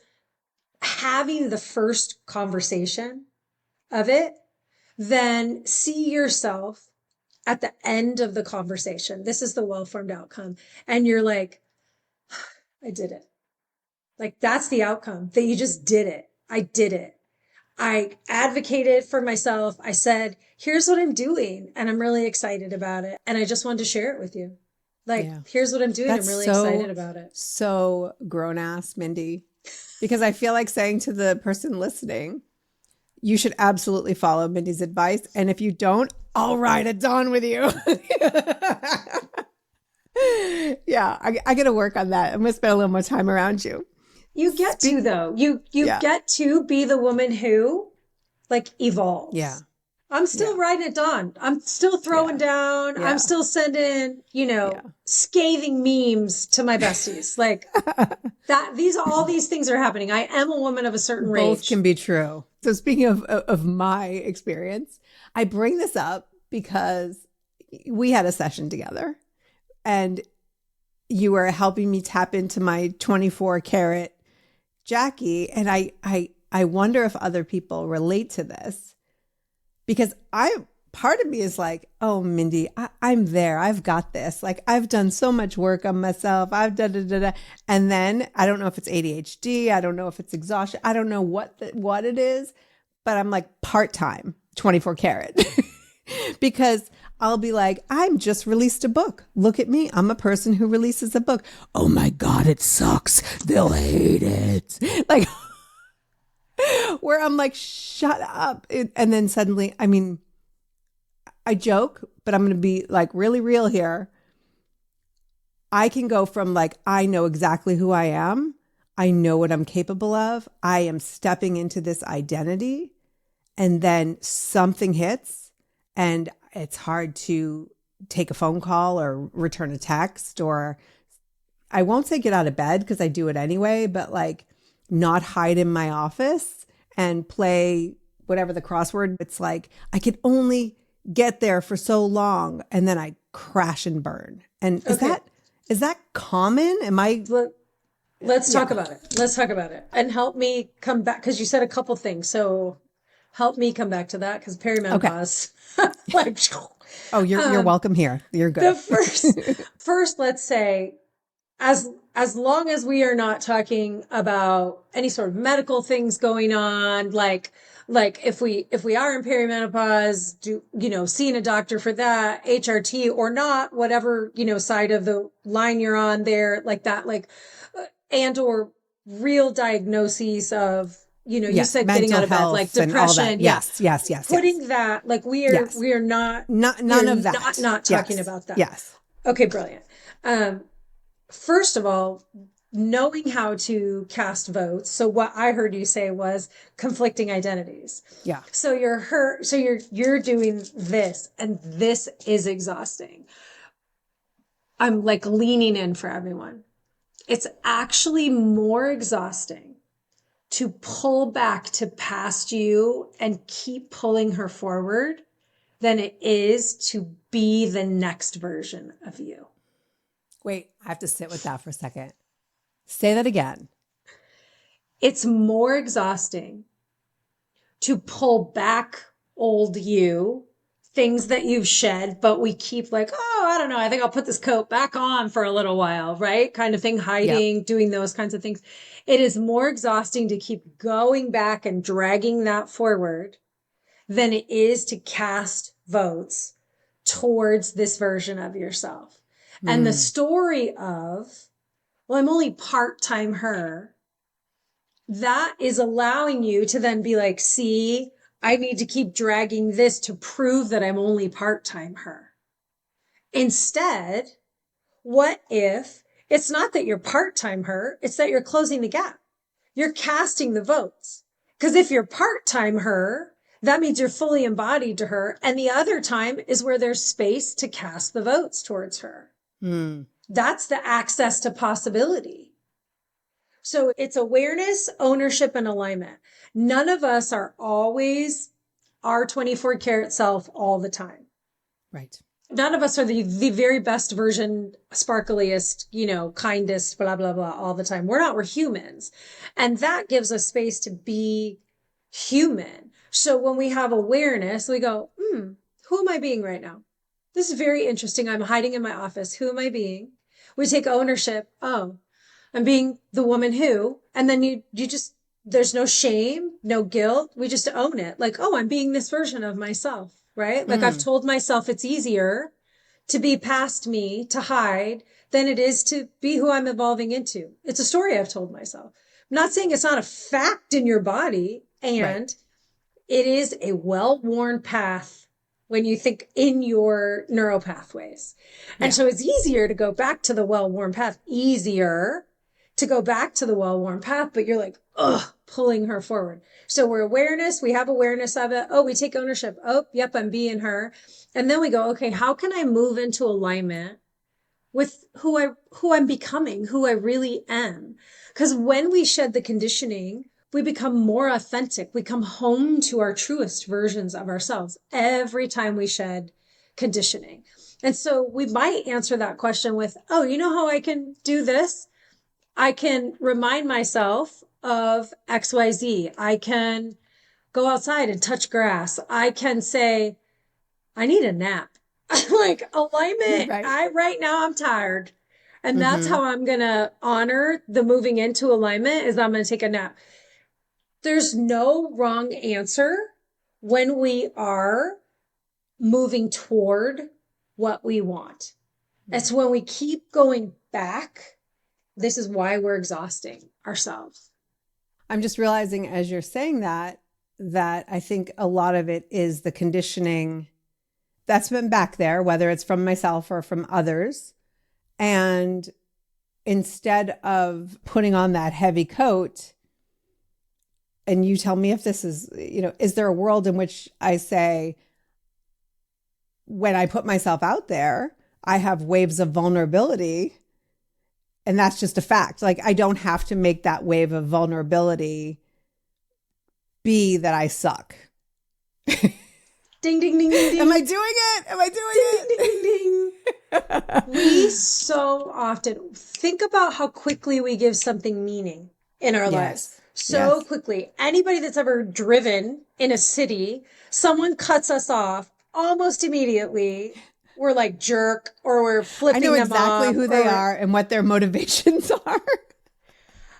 Speaker 1: having the first conversation of it, then see yourself at the end of the conversation. This is the well-formed outcome. And you're like, I did it. Like that's the outcome, that you just did it. I did it. I advocated for myself. I said, here's what I'm doing and I'm really excited about it. And I just wanted to share it with you. Like,
Speaker 2: Yeah.
Speaker 1: here's what I'm doing. I'm
Speaker 2: That's
Speaker 1: really excited
Speaker 2: so,
Speaker 1: about it.
Speaker 2: so grown ass, Mindy, because I feel like saying to the person listening, you should absolutely follow Mindy's advice. And if you don't, I'll ride at dawn with you. Yeah, I got to work on that. I'm going to spend a little more time around you.
Speaker 1: You get to
Speaker 2: Speak.
Speaker 1: though. You
Speaker 2: Yeah.
Speaker 1: get to be the woman who like
Speaker 2: Yeah.
Speaker 1: evolves. I'm still
Speaker 2: Yeah.
Speaker 1: riding at dawn. I'm still throwing
Speaker 2: Yeah.
Speaker 1: down. I'm
Speaker 2: Yeah.
Speaker 1: still sending,
Speaker 2: Yeah.
Speaker 1: scathing memes to my besties. Like that, all these things are happening. I am a woman of a certain
Speaker 2: Both can
Speaker 1: rage.
Speaker 2: be true. So speaking of my experience, I bring this up because we had a session together and you were helping me tap into my 24 karat Jackie. And I wonder if other people relate to this because part of me is like, oh, Mindy, I'm there. I've got this. Like I've done so much work on myself. I've done. And then I don't know if it's ADHD. I don't know if it's exhaustion. I don't know what it is, but I'm like part-time 24 karat because I'll be like, I'm just released a book. Look at me. I'm a person who releases a book. Oh my God, it sucks. They'll hate it. Like where I'm like, shut up. And then suddenly, I mean, I joke, but I'm going to be like really real here. I can go from like, I know exactly who I am. I know what I'm capable of. I am stepping into this identity. And then something hits and it's hard to take a phone call or return a text, or I won't say get out of bed because I do it anyway, but like not hide in my office and play whatever the crossword. It's like I can only get there for so long and then I crash and burn. And
Speaker 1: Okay.
Speaker 2: is that common? Am I?
Speaker 1: Let's
Speaker 2: Yeah.
Speaker 1: talk about it. Let's talk about it and help me come back. Cause you said a couple things. So help me come back to that because
Speaker 2: Okay.
Speaker 1: perimenopause, like,
Speaker 2: Oh, you're welcome here. You're
Speaker 1: the
Speaker 2: good.
Speaker 1: first, let's say, as long as we are not talking about any sort of medical things going on, like if we are in perimenopause, seeing a doctor for that, HRT or not, whatever, side of the line you're on there, like that, like, and or real diagnoses of, you
Speaker 2: Yes,
Speaker 1: said getting out
Speaker 2: mental
Speaker 1: of bed, like
Speaker 2: health and all that.
Speaker 1: depression. Yeah.
Speaker 2: Yes, yes, yes, yes.
Speaker 1: Putting that, like
Speaker 2: Yes.
Speaker 1: we are not,
Speaker 2: None of that.
Speaker 1: not talking
Speaker 2: Yes.
Speaker 1: about that.
Speaker 2: Yes.
Speaker 1: Okay, brilliant. First of all, knowing how to cast votes. So what I heard you say was conflicting identities.
Speaker 2: Yeah.
Speaker 1: So you're doing this, and this is exhausting. I'm like leaning in for everyone. It's actually more exhausting to pull back to past you and keep pulling her forward than it is to be the next version of you.
Speaker 2: Wait, I have to sit with that for a second. Say that again.
Speaker 1: It's more exhausting to pull back old you, things that you've shed, but we keep like, oh, I don't know, I think I'll put this coat back on for a little while, right? Kind of thing,
Speaker 2: Yep.
Speaker 1: hiding, doing those kinds of things. It is more exhausting to keep going back and dragging that forward than it is to cast votes towards this version of yourself. And the story of, well, I'm only part-time her, that is allowing you to then be like, see, I need to keep dragging this to prove that I'm only part-time her. Instead, what if it's not that you're part-time her, it's that you're closing the gap. You're casting the votes. Because if you're part-time her, that means you're fully embodied to her. And the other time is where there's space to cast the votes towards her. That's the access to possibility. So it's awareness, ownership, and alignment. None of us are always our 24 karat self all the time.
Speaker 2: Right.
Speaker 1: None of us are the very best version, sparkliest, kindest, blah, blah, blah, all the time. We're not, we're humans. And that gives us space to be human. So when we have awareness, we go, who am I being right now? This is very interesting. I'm hiding in my office. Who am I being? We take ownership. Oh, I'm being the woman who, and then you just, there's no shame, no guilt. We just own it. Like, oh, I'm being this version of myself, right? Like I've told myself it's easier to be past me, to hide, than it is to be who I'm evolving into. It's a story I've told myself. I'm not saying it's not a fact in your body, and it is a well-worn path when you think in your neural pathways. And so it's easier to go back to the well-worn path, easier to go back to the well-worn path, but you're like, pulling her forward. So we're awareness, we have awareness of it. Oh, we take ownership. Oh, yep, I'm being her. And then we go, okay, how can I move into alignment with who I'm becoming, who I really am? Because when we shed the conditioning, we become more authentic. We come home to our truest versions of ourselves every time we shed conditioning. And so we might answer that question with, oh, you know how I can do this? I can remind myself of XYZ. I can go outside and touch grass. I can say, I need a nap. Like alignment.
Speaker 2: Right.
Speaker 1: Right now I'm tired. And that's how I'm going to honor the moving into alignment is I'm going to take a nap. There's no wrong answer when we are moving toward what we want. It's when we keep going back. This is why we're exhausting ourselves.
Speaker 2: I'm just realizing as you're saying that I think a lot of it is the conditioning that's been back there, whether it's from myself or from others. And instead of putting on that heavy coat, and you tell me if this is, is there a world in which I say, when I put myself out there, I have waves of vulnerability. And that's just a fact. Like, I don't have to make that wave of vulnerability be that I suck.
Speaker 1: Ding, ding, ding, ding, ding.
Speaker 2: Am I doing it? Am I doing
Speaker 1: ding,
Speaker 2: it?
Speaker 1: Ding, ding, ding. We so often think about how quickly we give something meaning in our lives. so
Speaker 2: Yes.
Speaker 1: quickly. Anybody that's ever driven in a city, someone cuts us off almost immediately. We're like jerk, or we're
Speaker 2: I know
Speaker 1: flipping them
Speaker 2: exactly
Speaker 1: off,
Speaker 2: who they
Speaker 1: or
Speaker 2: are and what their motivations are.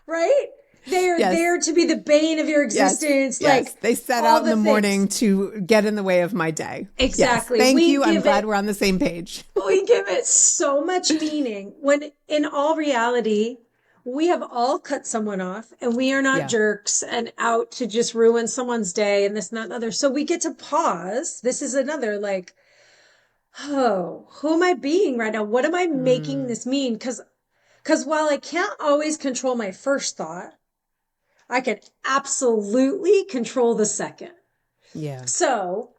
Speaker 1: right? They are
Speaker 2: Yes.
Speaker 1: there to be the bane of your
Speaker 2: Yes.
Speaker 1: existence,
Speaker 2: Yes.
Speaker 1: like
Speaker 2: They set
Speaker 1: all
Speaker 2: out in
Speaker 1: the
Speaker 2: the
Speaker 1: things.
Speaker 2: morning to get in the way of my day. Yes.
Speaker 1: Exactly.
Speaker 2: Thank you. I'm glad we're on the same page.
Speaker 1: We give it so much meaning when in all reality, we have all cut someone off and we are not
Speaker 2: Yeah.
Speaker 1: jerks and out to just ruin someone's day and this, and that, and other. So we get to pause. This is another like, oh, who am I being right now? What am I making
Speaker 2: Mm,
Speaker 1: this mean? Because while I can't always control my first thought, I can absolutely control the second.
Speaker 2: yeah.
Speaker 1: So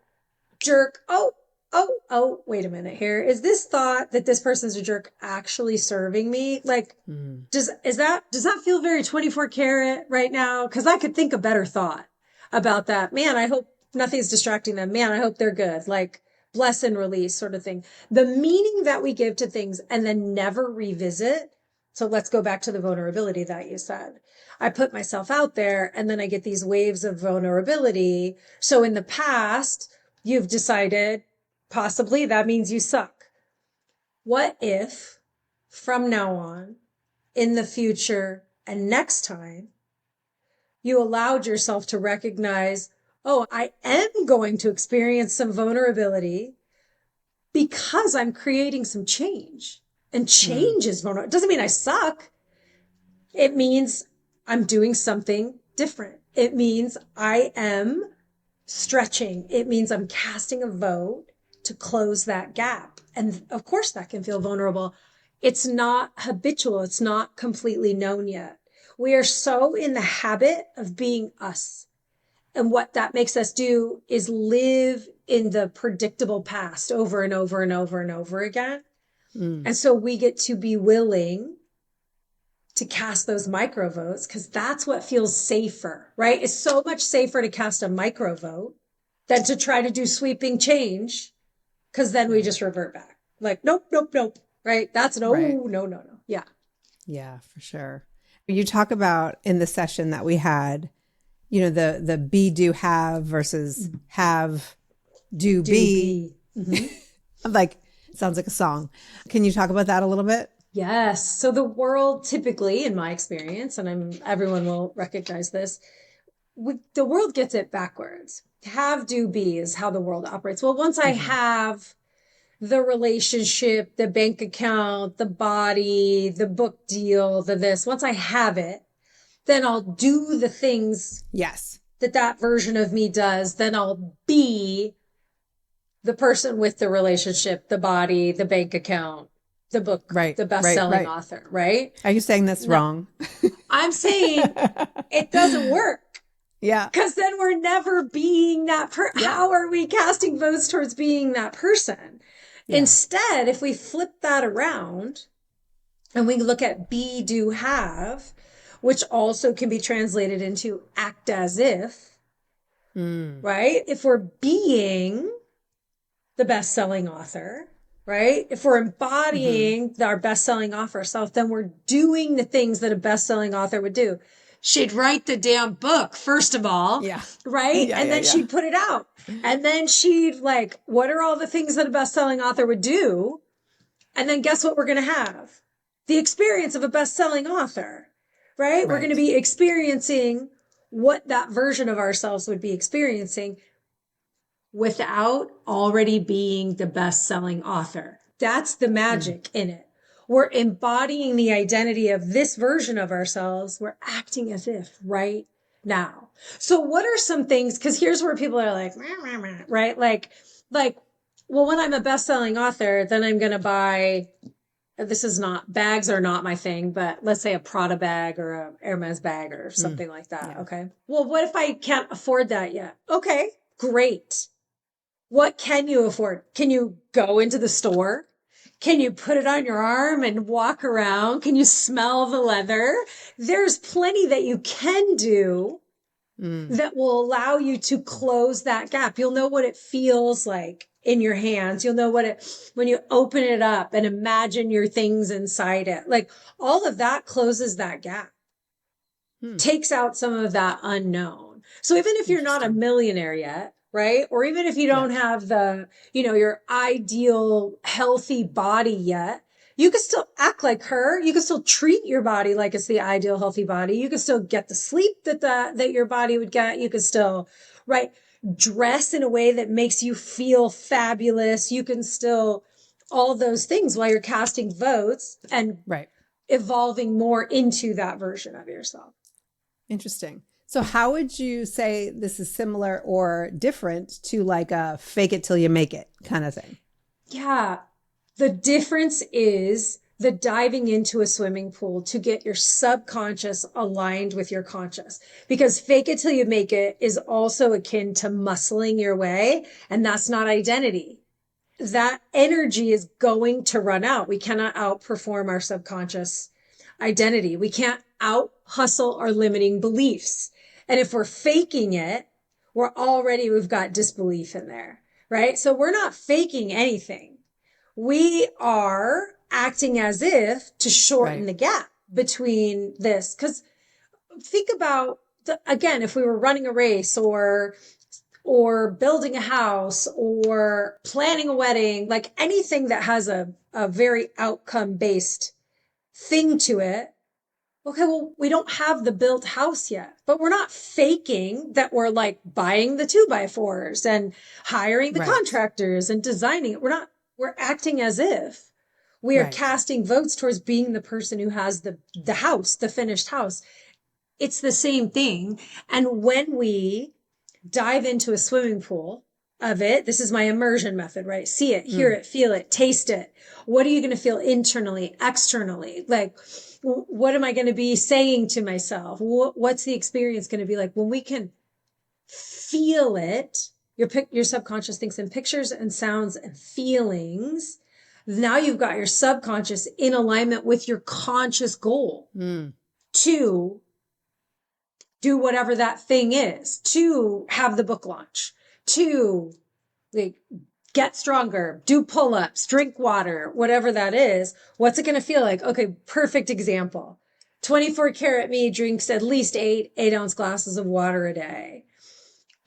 Speaker 1: jerk. Oh, wait a minute here. Is this thought that this person's a jerk actually serving me? Like,
Speaker 2: Mm,
Speaker 1: does that feel very 24 karat right now? Cause I could think a better thought about that. Man, I hope nothing's distracting them. Man, I hope they're good. Like bless and release sort of thing. The meaning that we give to things and then never revisit. So let's go back to the vulnerability that you said. I put myself out there and then I get these waves of vulnerability. So in the past, you've decided possibly that means you suck. What if from now on, in the future, and next time, you allowed yourself to recognize, oh, I am going to experience some vulnerability because I'm creating some change. And
Speaker 2: mm,
Speaker 1: change is vulnerable. It doesn't mean I suck. It means I'm doing something different. It means I am stretching. It means I'm casting a vote to close that gap. And of course, that can feel vulnerable. It's not habitual, it's not completely known yet. We are so in the habit of being us. And what that makes us do is live in the predictable past over and over and over and over again.
Speaker 2: mm,
Speaker 1: And so we get to be willing to cast those micro votes because that's what feels safer, right? It's so much safer to cast a micro vote than to try to do sweeping change because then we
Speaker 2: right.
Speaker 1: just revert back. Like, nope, nope, nope. Right? That's no,
Speaker 2: Right.
Speaker 1: no, no, no. Yeah.
Speaker 2: Yeah, for sure. You talk about in the session that we had, the be, do, have versus have, do,
Speaker 1: Do
Speaker 2: be.
Speaker 1: be. Mm-hmm.
Speaker 2: I'm like, sounds like a song. Can you talk about that a little bit?
Speaker 1: Yes. So the world typically, in my experience, and everyone will recognize this, the world gets it backwards. Have, do, be is how the world operates. Well, once I
Speaker 2: Mm-hmm.
Speaker 1: have the relationship, the bank account, the body, the book deal, the this, once I have it, then I'll do the things
Speaker 2: Yes.
Speaker 1: that version of me does. Then I'll be the person with the relationship, the body, the bank account, the book,
Speaker 2: Right.
Speaker 1: the best
Speaker 2: Right.
Speaker 1: selling
Speaker 2: Right.
Speaker 1: author, right?
Speaker 2: Are you saying that's
Speaker 1: No,
Speaker 2: wrong?
Speaker 1: I'm saying it doesn't work.
Speaker 2: Yeah.
Speaker 1: Because then we're never being
Speaker 2: Yeah.
Speaker 1: how are we casting votes towards being that person?
Speaker 2: Yeah.
Speaker 1: Instead, if we flip that around and we look at be, do, have, which also can be translated into act as if,
Speaker 2: Mm.
Speaker 1: right? If we're being the best-selling author, right? If we're
Speaker 2: Mm-hmm.
Speaker 1: embodying our best-selling author self, then we're doing the things that a best-selling author would do. She'd write the damn book, first of all,
Speaker 2: Yeah.
Speaker 1: right?
Speaker 2: Yeah.
Speaker 1: And
Speaker 2: Yeah.
Speaker 1: then
Speaker 2: Yeah.
Speaker 1: she'd put it out. And then she'd like, what are all the things that a best-selling author would do? And then guess what we're going to have? The experience of a best-selling author, right? We're going to
Speaker 2: Right.
Speaker 1: be experiencing what that version of ourselves would be experiencing without already being the best-selling author. That's the
Speaker 2: Mm.
Speaker 1: magic in it. We're embodying the identity of this version of ourselves. We're acting as if right now. So what are some things? Because here's where people are like, meh, meh, meh, right? Like, well, when I'm a best-selling author, then I'm going to buy, this is not, bags are not my thing, but let's say a Prada bag or a Hermes bag or
Speaker 2: Mm.
Speaker 1: something like that.
Speaker 2: Yeah.
Speaker 1: Okay. Well, what if I can't afford that yet? Okay, great. What can you afford? Can you go into the store? Can you put it on your arm and walk around? Can you smell the leather? There's plenty that you can do
Speaker 2: Mm.
Speaker 1: that will allow you to close that gap. You'll know what it feels like in your hands. You'll know what it, when you open it up and imagine your things inside it. Like all of that closes that gap. takes out some of that unknown. So even if you're not a
Speaker 2: Interesting.
Speaker 1: millionaire yet, right? Or even if you
Speaker 2: Yeah.
Speaker 1: don't have the, your ideal healthy body yet, you can still act like her. You can still treat your body like it's the ideal healthy body. You can still get the sleep that your body would get. You can still, right, dress in a way that makes you feel fabulous. You can still all those things while you're casting votes and
Speaker 2: Right.
Speaker 1: evolving more into that version of yourself.
Speaker 2: Interesting. So how would you say this is similar or different to like a fake it till you make it kind of thing?
Speaker 1: Yeah. The difference is the diving into a swimming pool to get your subconscious aligned with your conscious, because fake it till you make it is also akin to muscling your way. And that's not identity. That energy is going to run out. We cannot outperform our subconscious identity. We can't out hustle our limiting beliefs. And if we're faking it, we've got disbelief in there, right? So we're not faking anything. We are acting as if to shorten
Speaker 2: Right.
Speaker 1: the gap between this. Because think about, again, if we were running a race or building a house or planning a wedding, like anything that has a very outcome based thing to it. Okay, well, we don't have the built house yet, but we're not faking that we're like buying the 2x4s and hiring the
Speaker 2: Right.
Speaker 1: contractors and designing it. We're acting as if we are
Speaker 2: Right.
Speaker 1: casting votes towards being the person who has the house, the finished house. It's the same thing. And when we dive into a swimming pool of it, this is my immersion method, right? See it, hear it, feel it, taste it. What are you going to feel internally, externally? Like, what am I going to be saying to myself? What's the experience going to be like when we can feel it? Your subconscious thinks in pictures and sounds and feelings. Now you've got your subconscious in alignment with your conscious goal to do whatever that thing is, to have the book launch, to like get stronger, do pull-ups, drink water, whatever that is. What's it going to feel like? Okay, perfect example. 24 karat me drinks at least 8 ounce glasses of water a day.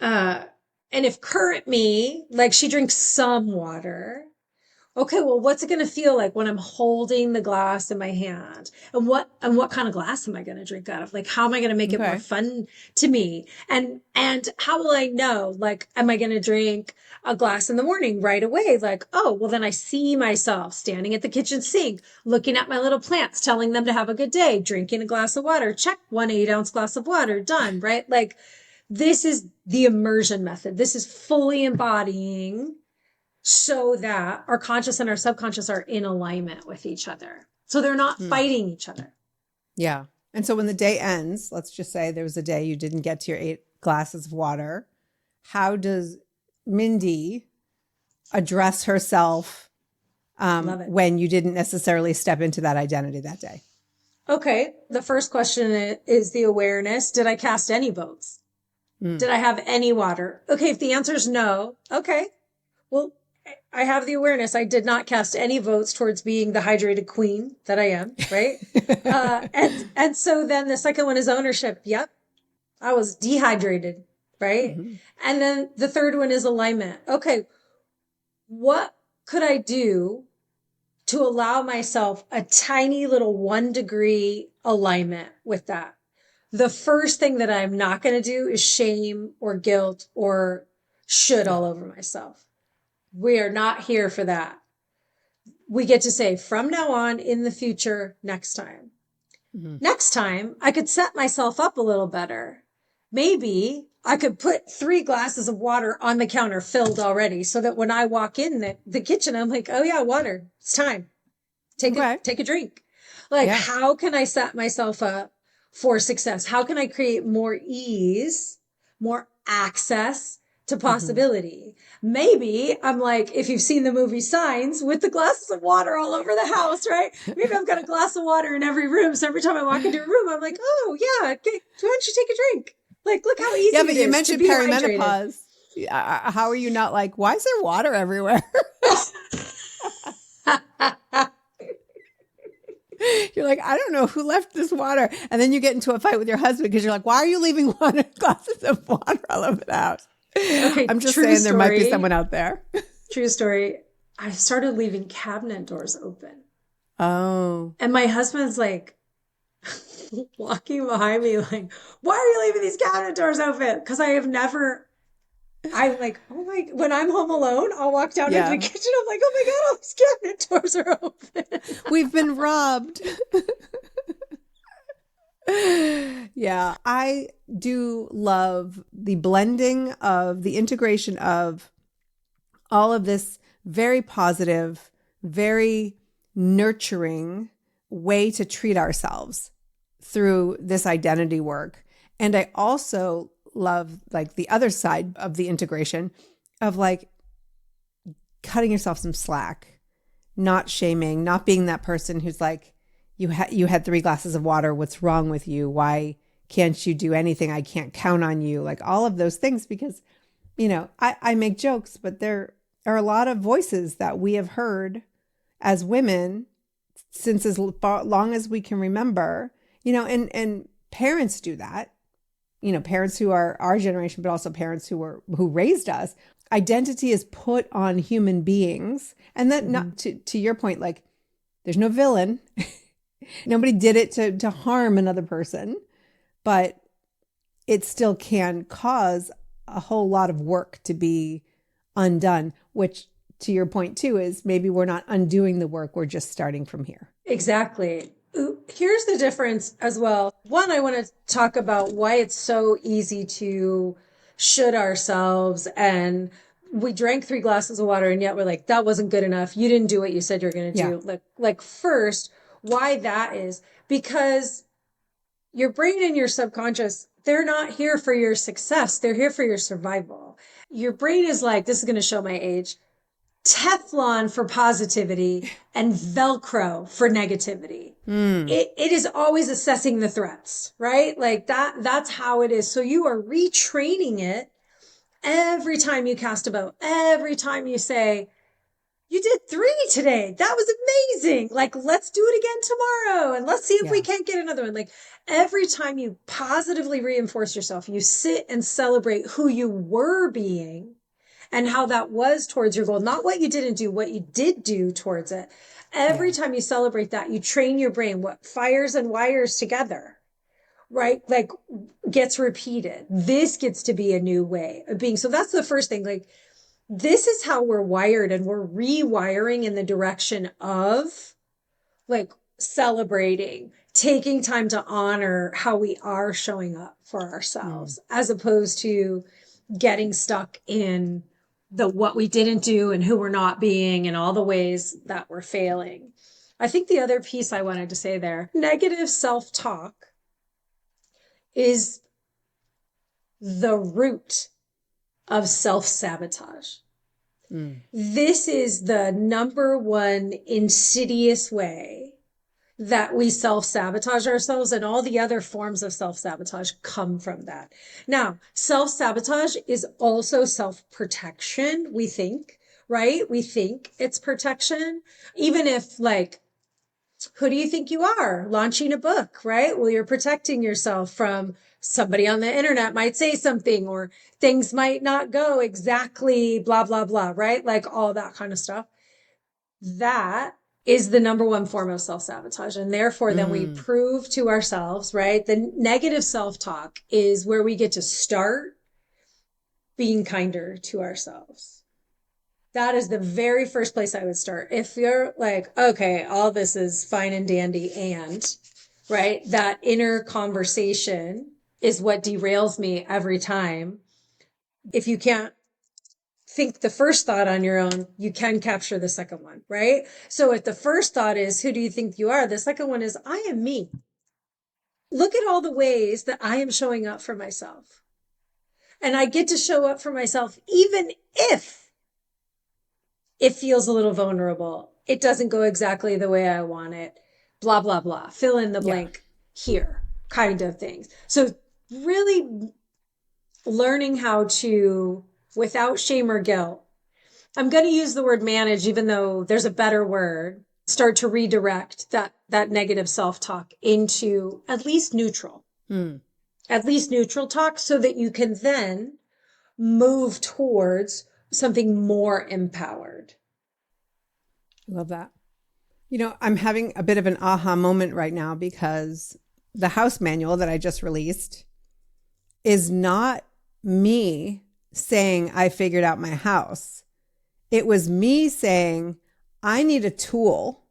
Speaker 1: And if current me, like she drinks some water, okay, well, what's it going to feel like when I'm holding the glass in my hand? And what kind of glass am I going to drink out of? Like, how am I going to make it more
Speaker 2: Okay.
Speaker 1: fun to me? And how will I know? Like, am I going to drink a glass in the morning right away? Like, oh, well, then I see myself standing at the kitchen sink, looking at my little plants, telling them to have a good day, drinking a glass of water. Check, 1 8 ounce glass of water, done, right? Like, this is the immersion method. This is fully embodying so that our conscious and our subconscious are in alignment with each other. So they're not fighting each other.
Speaker 2: Yeah. And so when the day ends, let's just say there was a day you didn't get to your 8 glasses of water. How does Mindi address herself
Speaker 1: Love it.
Speaker 2: when you didn't necessarily step into that identity that day?
Speaker 1: Okay. The first question is the awareness. Did I cast any votes? Did I have any water? Okay. If the answer is no, okay. Well, I have the awareness. I did not cast any votes towards being the hydrated queen that I am, right? And so then the second one is ownership. Yep. I was dehydrated, right? And then the third one is alignment. Okay. What could I do to allow myself a tiny little 1 degree alignment with that? The first thing that I'm not going to do is shame or guilt or should all over myself. We are not here for that. We get to say from now on, in the future, next time. Next time, I could set myself up a little better. Maybe I could put 3 glasses of water on the counter filled already so that when I walk in the kitchen, I'm like, oh yeah, water. It's time.
Speaker 2: Okay.
Speaker 1: Take a drink. Like,
Speaker 2: Yeah.
Speaker 1: how can I set myself up for success? How can I create more ease, more access to possibility? Maybe I'm like, if you've seen the movie Signs, with the glasses of water all over the house, right? Maybe I've got a glass of water in every room. So every time I walk into a room, I'm like, oh yeah, okay, why don't you take a drink? Like, look how easy
Speaker 2: Yeah, but
Speaker 1: it
Speaker 2: you
Speaker 1: is to
Speaker 2: mentioned
Speaker 1: be hydrated.
Speaker 2: perimenopause. How are you not like, why is there water everywhere? You're like, I don't know who left this water. And then you get into a fight with your husband because you're like, why are you leaving water, glasses of water all over the house?
Speaker 1: Okay,
Speaker 2: I'm just
Speaker 1: true
Speaker 2: saying there might be
Speaker 1: story.
Speaker 2: someone out there.
Speaker 1: True story. I started leaving cabinet doors open.
Speaker 2: Oh,
Speaker 1: And my husband's like walking behind me, like, why are you leaving these cabinet doors open? Because I have never, I'm like, oh my, when I'm home alone, I'll walk down into the
Speaker 2: yeah.
Speaker 1: kitchen. I'm like, oh my God, all these cabinet doors are open.
Speaker 2: We've been robbed. Yeah, I do love the blending of the integration of all of this very positive, very nurturing way to treat ourselves through this identity work. And I also love like the other side of the integration of like cutting yourself some slack, not shaming, not being that person who's like, you had 3 glasses of water. What's wrong with you? Why can't you do anything? I can't count on you. Like all of those things, because, I make jokes, but there are a lot of voices that we have heard as women since as long as we can remember, and parents do that, parents who are our generation, but also parents who raised us. Identity is put on human beings. And that, not to your point, like there's no villain. Nobody did it to harm another person, but it still can cause a whole lot of work to be undone, which to your point too, is maybe we're not undoing the work. We're just starting from here.
Speaker 1: Exactly. Here's the difference as well. One, I want to talk about why it's so easy to should ourselves, and we drank 3 glasses of water and yet we're like, that wasn't good enough. You didn't do what you said you're going to
Speaker 2: Yeah.
Speaker 1: do. Like first, why that is because your brain and your subconscious, they're not here for your success. They're here for your survival. Your brain is like, this is going to show my age, Teflon for positivity and Velcro for negativity. It is always assessing the threats, right? Like that's how it is. So you are retraining it every time you cast a vote, every time you say, you did 3 today. That was amazing. Like, let's do it again tomorrow. And let's see if we
Speaker 2: Yeah.
Speaker 1: can't get another one. Like every time you positively reinforce yourself, you sit and celebrate who you were being and how that was towards your goal, not what you didn't do, what you did do towards it. Every time you celebrate that, you train your brain, what fires and wires together, right? Like gets repeated. This gets to be a new way of being. So that's the first thing. Like, this is how we're wired, and we're rewiring in the direction of like celebrating, taking time to honor how we are showing up for ourselves, as opposed to getting stuck in the what we didn't do and who we're not being and all the ways that we're failing. I think the other piece I wanted to say there, negative self-talk is the root of self-sabotage. This is the number one insidious way that we self-sabotage ourselves, and all the other forms of self-sabotage come from that. Now, self-sabotage is also self-protection, we think, right? We think it's protection, even if like, who do you think you are? Launching a book, right? Well, you're protecting yourself from somebody on the internet might say something, or things might not go exactly blah, blah, blah, right? Like all that kind of stuff. That is the number one form of self-sabotage. And therefore, then we prove to ourselves, right? The negative self-talk is where we get to start being kinder to ourselves. That is the very first place I would start. If you're like, okay, all this is fine and dandy, and right, that inner conversation is what derails me every time. If you can't think the first thought on your own, you can capture the second one, right? So if the first thought is, who do you think you are? The second one is, I am me. Look at all the ways that I am showing up for myself. And I get to show up for myself, even if it feels a little vulnerable. It doesn't go exactly the way I want it. Blah, blah, blah. Fill in the blank here kind of things. So really learning how to, without shame or guilt, I'm going to use the word manage, even though there's a better word, start to redirect that negative self-talk into at least neutral. At least neutral talk, so that you can then move towards something more empowered.
Speaker 2: Love that. I'm having a bit of an aha moment right now because the house manual that I just released is not me saying I figured out my house. It was me saying I need a tool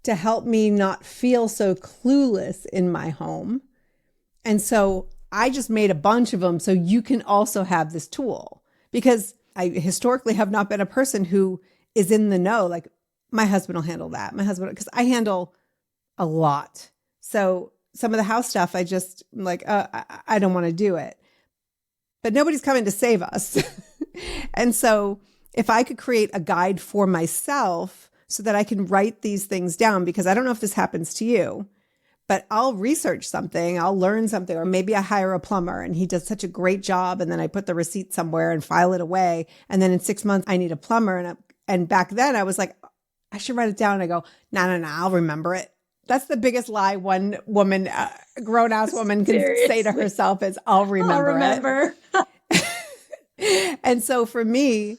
Speaker 2: to help me not feel so clueless in my home. And so I just made a bunch of them so you can also have this tool, because I historically have not been a person who is in the know. Like, my husband will handle that. Because I handle a lot. So some of the house stuff, I just like, I don't want to do it. But nobody's coming to save us. And so if I could create a guide for myself so that I can write these things down, because I don't know if this happens to you, but I'll research something, I'll learn something, or maybe I hire a plumber and he does such a great job. And then I put the receipt somewhere and file it away. And then in 6 months, I need a plumber. And back then I was like, I should write it down. And I go, no, I'll remember it. That's the biggest lie one woman, grown ass woman can say to herself is, I'll remember it. And so for me,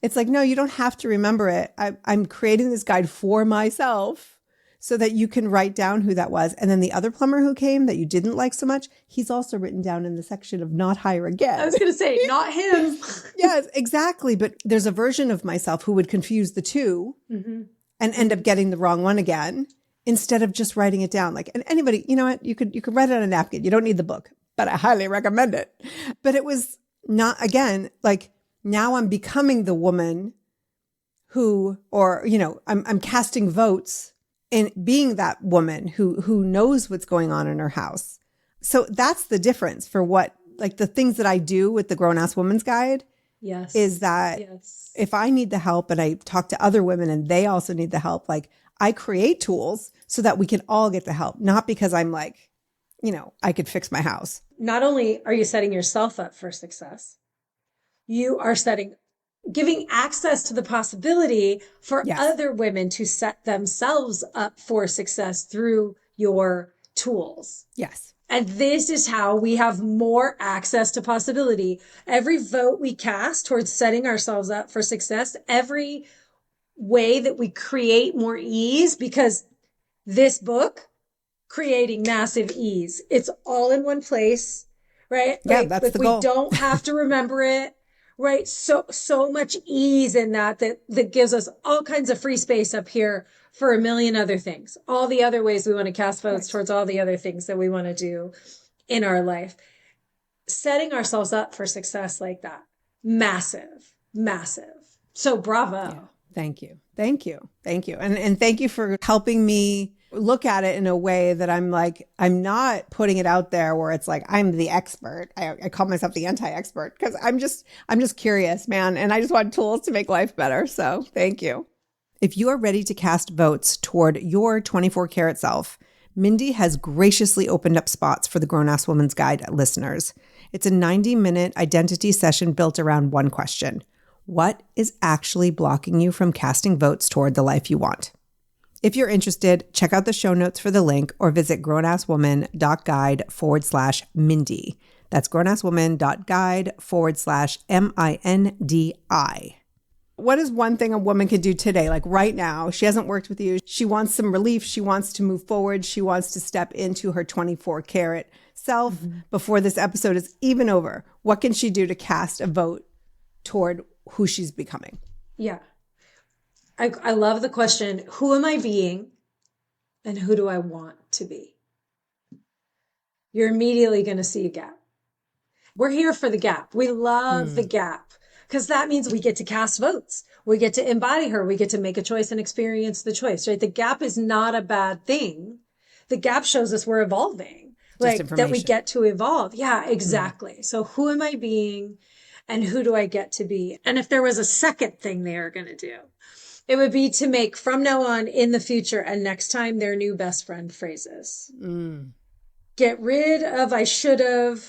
Speaker 2: it's like, no, you don't have to remember it. I'm creating this guide for myself so that you can write down who that was. And then the other plumber who came that you didn't like so much, he's also written down in the section of not hire again.
Speaker 1: I was going to say, not him.
Speaker 2: Yes, exactly. But there's a version of myself who would confuse the two and end up getting the wrong one again, instead of just writing it down. Like, and anybody, you know what? You could write it on a napkin. You don't need the book, but I highly recommend it. But it was not, again, like, now I'm becoming the woman who, or, I'm casting votes in being that woman who knows what's going on in her house. So that's the difference for what, like, the things that I do with the Grown Ass Woman's Guide.
Speaker 1: Yes.
Speaker 2: Is that if I need the help and I talk to other women and they also need the help, like, I create tools so that we can all get the help, not because I'm like, I could fix my house.
Speaker 1: Not only are you setting yourself up for success, you are giving access to the possibility for other women to set themselves up for success through your tools.
Speaker 2: Yes.
Speaker 1: And this is how we have more access to possibility. Every vote we cast towards setting ourselves up for success, every way that we create more ease, because this book, Creating Massive Ease, it's all in one place, right?
Speaker 2: Yeah, that's the goal.
Speaker 1: We don't have to remember it. Right. So much ease in that gives us all kinds of free space up here for a million other things. All the other ways we want to cast votes towards all the other things that we want to do in our life. Setting ourselves up for success like that. Massive, massive. So bravo.
Speaker 2: Yeah. Thank you. And thank you for helping me look at it in a way that I'm like, I'm not putting it out there where it's like, I'm the expert. I call myself the anti-expert because I'm just curious, man. And I just want tools to make life better. So thank you. If you are ready to cast votes toward your 24-karat self, Mindi has graciously opened up spots for the Grown Ass Woman's Guide listeners. It's a 90-minute identity session built around one question. What is actually blocking you from casting votes toward the life you want? If you're interested, check out the show notes for the link or visit grownasswoman.guide/Mindi. That's grownasswoman.guide/MINDI. What is one thing a woman could do today? Like right now, she hasn't worked with you. She wants some relief. She wants to move forward. She wants to step into her 24-karat self before this episode is even over. What can she do to cast a vote toward who she's becoming?
Speaker 1: Yeah. I love the question, who am I being and who do I want to be? You're immediately going to see a gap. We're here for the gap. We love the gap because that means we get to cast votes. We get to embody her. We get to make a choice and experience the choice, right? The gap is not a bad thing. The gap shows us we're evolving, like that we get to evolve. Yeah, exactly. So who am I being and who do I get to be? And if there was a second thing they are going to do, it would be to make from now on, in the future, and next time their new best friend phrases. Get rid of I should have,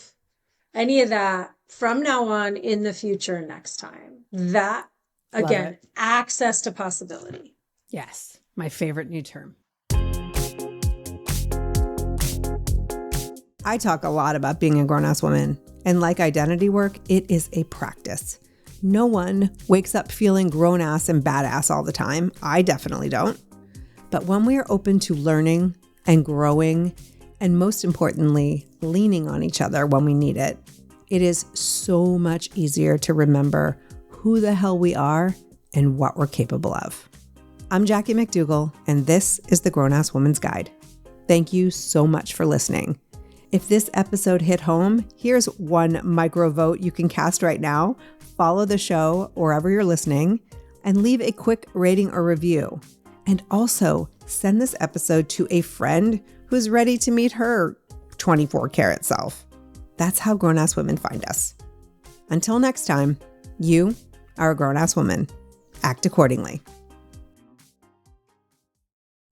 Speaker 1: any of that from now on, in the future, next time. That, again, access to possibility.
Speaker 2: Yes. My favorite new term. I talk a lot about being a grown-ass woman, and like identity work, it is a practice. No one wakes up feeling grown-ass and badass all the time. I definitely don't. But when we are open to learning and growing, and most importantly, leaning on each other when we need it, it is so much easier to remember who the hell we are and what we're capable of. I'm Jackie McDougall, and this is the Grown-Ass Woman's Guide. Thank you so much for listening. If this episode hit home, here's one micro vote you can cast right now. Follow the show wherever you're listening and leave a quick rating or review. And also send this episode to a friend who's ready to meet her 24-karat self. That's how grown-ass women find us. Until next time, you are a grown-ass woman. Act accordingly.